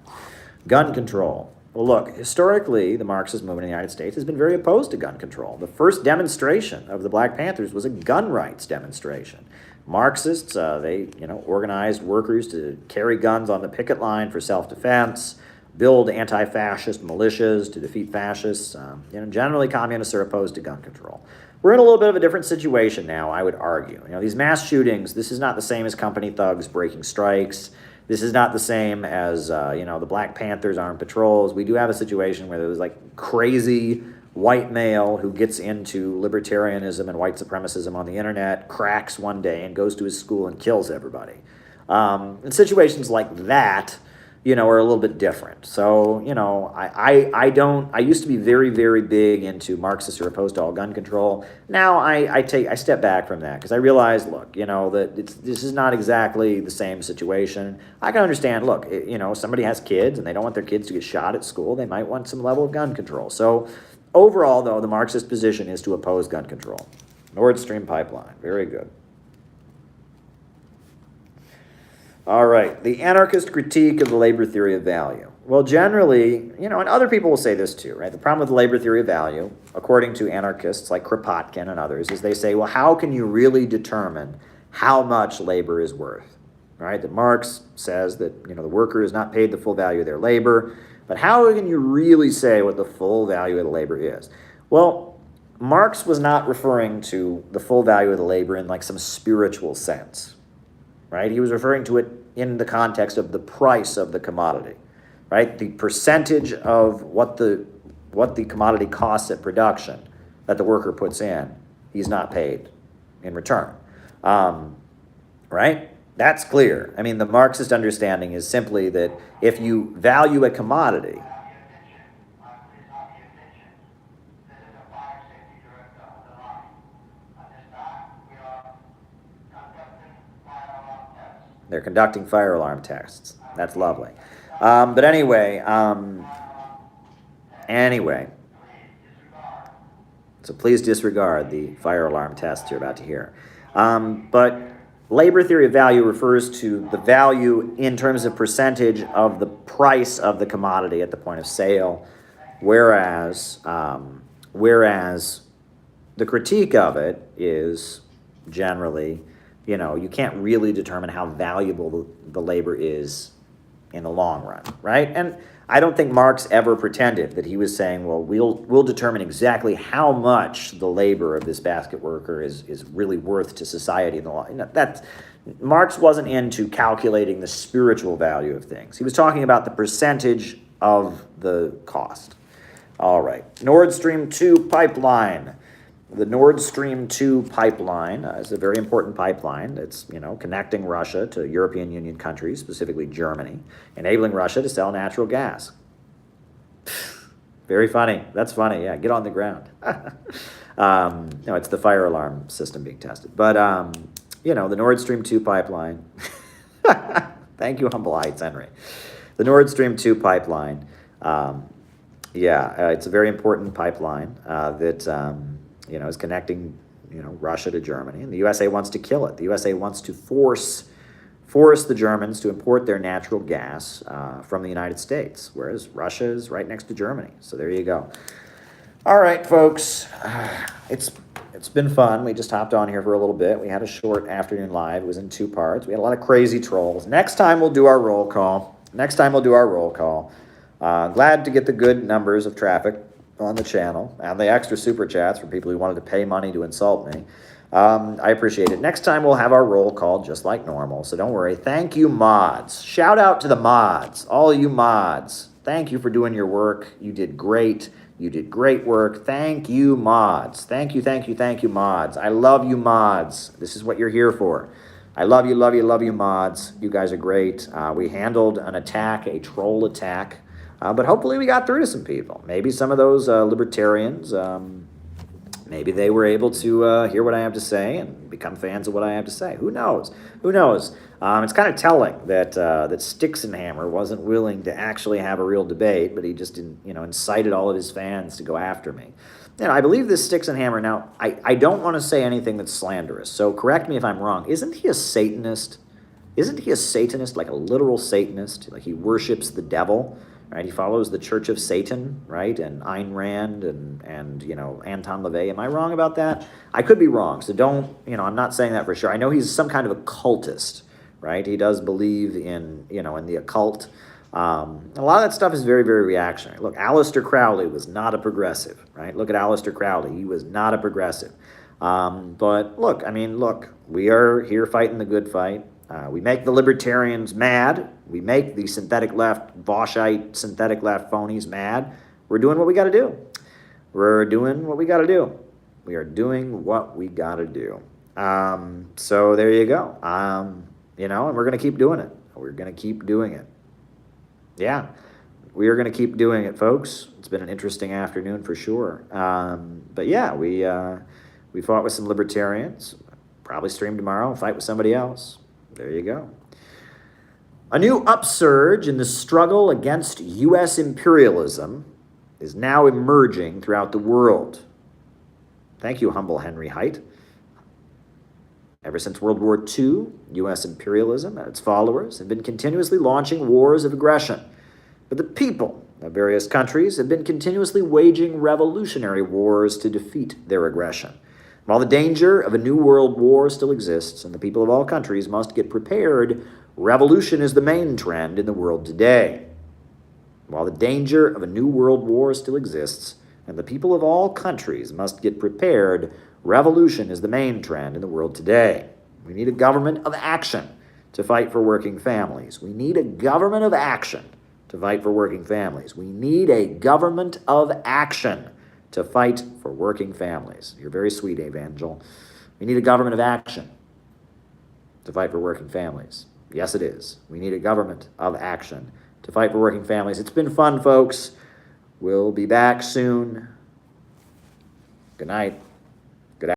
Gun control. Well, look, historically, the Marxist movement in the United States has been very opposed to gun control. The first demonstration of the Black Panthers was a gun rights demonstration. Marxists, they organized workers to carry guns on the picket line for self-defense, build anti-fascist militias to defeat fascists. Generally, communists are opposed to gun control. We're in a little bit of a different situation now, I would argue. These mass shootings, this is not the same as company thugs breaking strikes. This is not the same as, the Black Panthers armed patrols. We do have a situation where there's, like, crazy white male who gets into libertarianism and white supremacism on the internet, cracks one day and goes to his school and kills everybody. In situations like that, are a little bit different. So, I used to be very, very big into Marxists who are opposed to all gun control. Now I step back from that because I realize, look, that this is not exactly the same situation. I can understand, look, somebody has kids and they don't want their kids to get shot at school. They might want some level of gun control. So overall, though, the Marxist position is to oppose gun control. Nord Stream pipeline, very good. All right, the anarchist critique of the labor theory of value. Well, generally, and other people will say this too, right? The problem with the labor theory of value, according to anarchists like Kropotkin and others, is they say, well, how can you really determine how much labor is worth? Right? That Marx says that, the worker is not paid the full value of their labor, but how can you really say what the full value of the labor is? Well, Marx was not referring to the full value of the labor in, like, some spiritual sense. Right? He was referring to it in the context of the price of the commodity, right? The percentage of what the commodity costs at production that the worker puts in, he's not paid in return, right? That's clear. I mean, the Marxist understanding is simply that if you value a commodity, they're conducting fire alarm tests. That's lovely. But anyway, so please disregard the fire alarm tests you're about to hear. But labor theory of value refers to the value in terms of percentage of the price of the commodity at the point of sale, whereas the critique of it is generally, you can't really determine how valuable the labor is in the long run, right? And I don't think Marx ever pretended that he was saying, well, we'll determine exactly how much the labor of this basket worker is really worth to society in the long. Marx wasn't into calculating the spiritual value of things. He was talking about the percentage of the cost. All right, Nord Stream 2 pipeline. The Nord Stream 2 pipeline is a very important pipeline. It's, connecting Russia to European Union countries, specifically Germany, enabling Russia to sell natural gas. Very funny. That's funny. Yeah, get on the ground. No, it's the fire alarm system being tested. But, the Nord Stream 2 pipeline. Thank you, Humble Heights, Henry. The Nord Stream 2 pipeline. It's a very important pipeline that... is connecting, Russia to Germany, and the USA wants to kill it. The USA wants to force the Germans to import their natural gas from the United States, whereas Russia is right next to Germany. So there you go. All right, folks, it's been fun. We just hopped on here for a little bit. We had a short afternoon live. It was in 2 parts. We had a lot of crazy trolls. Next time we'll do our roll call. Glad to get the good numbers of traffic on the channel, and the extra super chats for people who wanted to pay money to insult me. I appreciate it. Next time we'll have our roll call just like normal, so don't worry. Thank you, mods. Shout out to the mods, all you mods. Thank you for doing your work. You did great. You did great work. Thank you, mods. Thank you, mods. I love you, mods. This is what you're here for. I love you, mods. You guys are great. We handled an attack, a troll attack, but hopefully we got through to some people. Maybe some of those libertarians, maybe they were able to hear what I have to say and become fans of what I have to say. Who knows? It's kind of telling that Sticks and Hammer wasn't willing to actually have a real debate, but he just incited all of his fans to go after me. I believe this Sticks and Hammer. Now, I don't want to say anything that's slanderous, so correct me if I'm wrong. Isn't he a Satanist? Like a literal Satanist? Like he worships the devil? Right, he follows the Church of Satan, right, and Ayn Rand and Anton LaVey. Am I wrong about that? I could be wrong, so don't, I'm not saying that for sure. I know he's some kind of a cultist, right? He does believe in, in the occult. A lot of that stuff is very, very reactionary. Look, Aleister Crowley was not a progressive, right? Look at Aleister Crowley. He was not a progressive. But look, we are here fighting the good fight. We make the libertarians mad. We make the synthetic left, Voshite synthetic left phonies mad. We're doing what we got to do. We are doing what we got to do. So there you go. And we're going to keep doing it. Yeah, we are going to keep doing it, folks. It's been an interesting afternoon for sure. But yeah, we fought with some libertarians. Probably stream tomorrow and fight with somebody else. There you go. A new upsurge in the struggle against U.S. imperialism is now emerging throughout the world. Thank you, humble Henry Height. Ever since World War II, U.S. imperialism and its followers have been continuously launching wars of aggression. But the people of various countries have been continuously waging revolutionary wars to defeat their aggression. While the danger of a new world war still exists and the people of all countries must get prepared, revolution is the main trend in the world today. While the danger of a new world war still exists and the people of all countries must get prepared, revolution is the main trend in the world today. We need a government of action to fight for working families. We need a government of action to fight for working families. We need a government of action to fight for working families. You're very sweet, Evangel. We need a government of action to fight for working families. Yes, it is. We need a government of action to fight for working families. It's been fun, folks. We'll be back soon. Good night.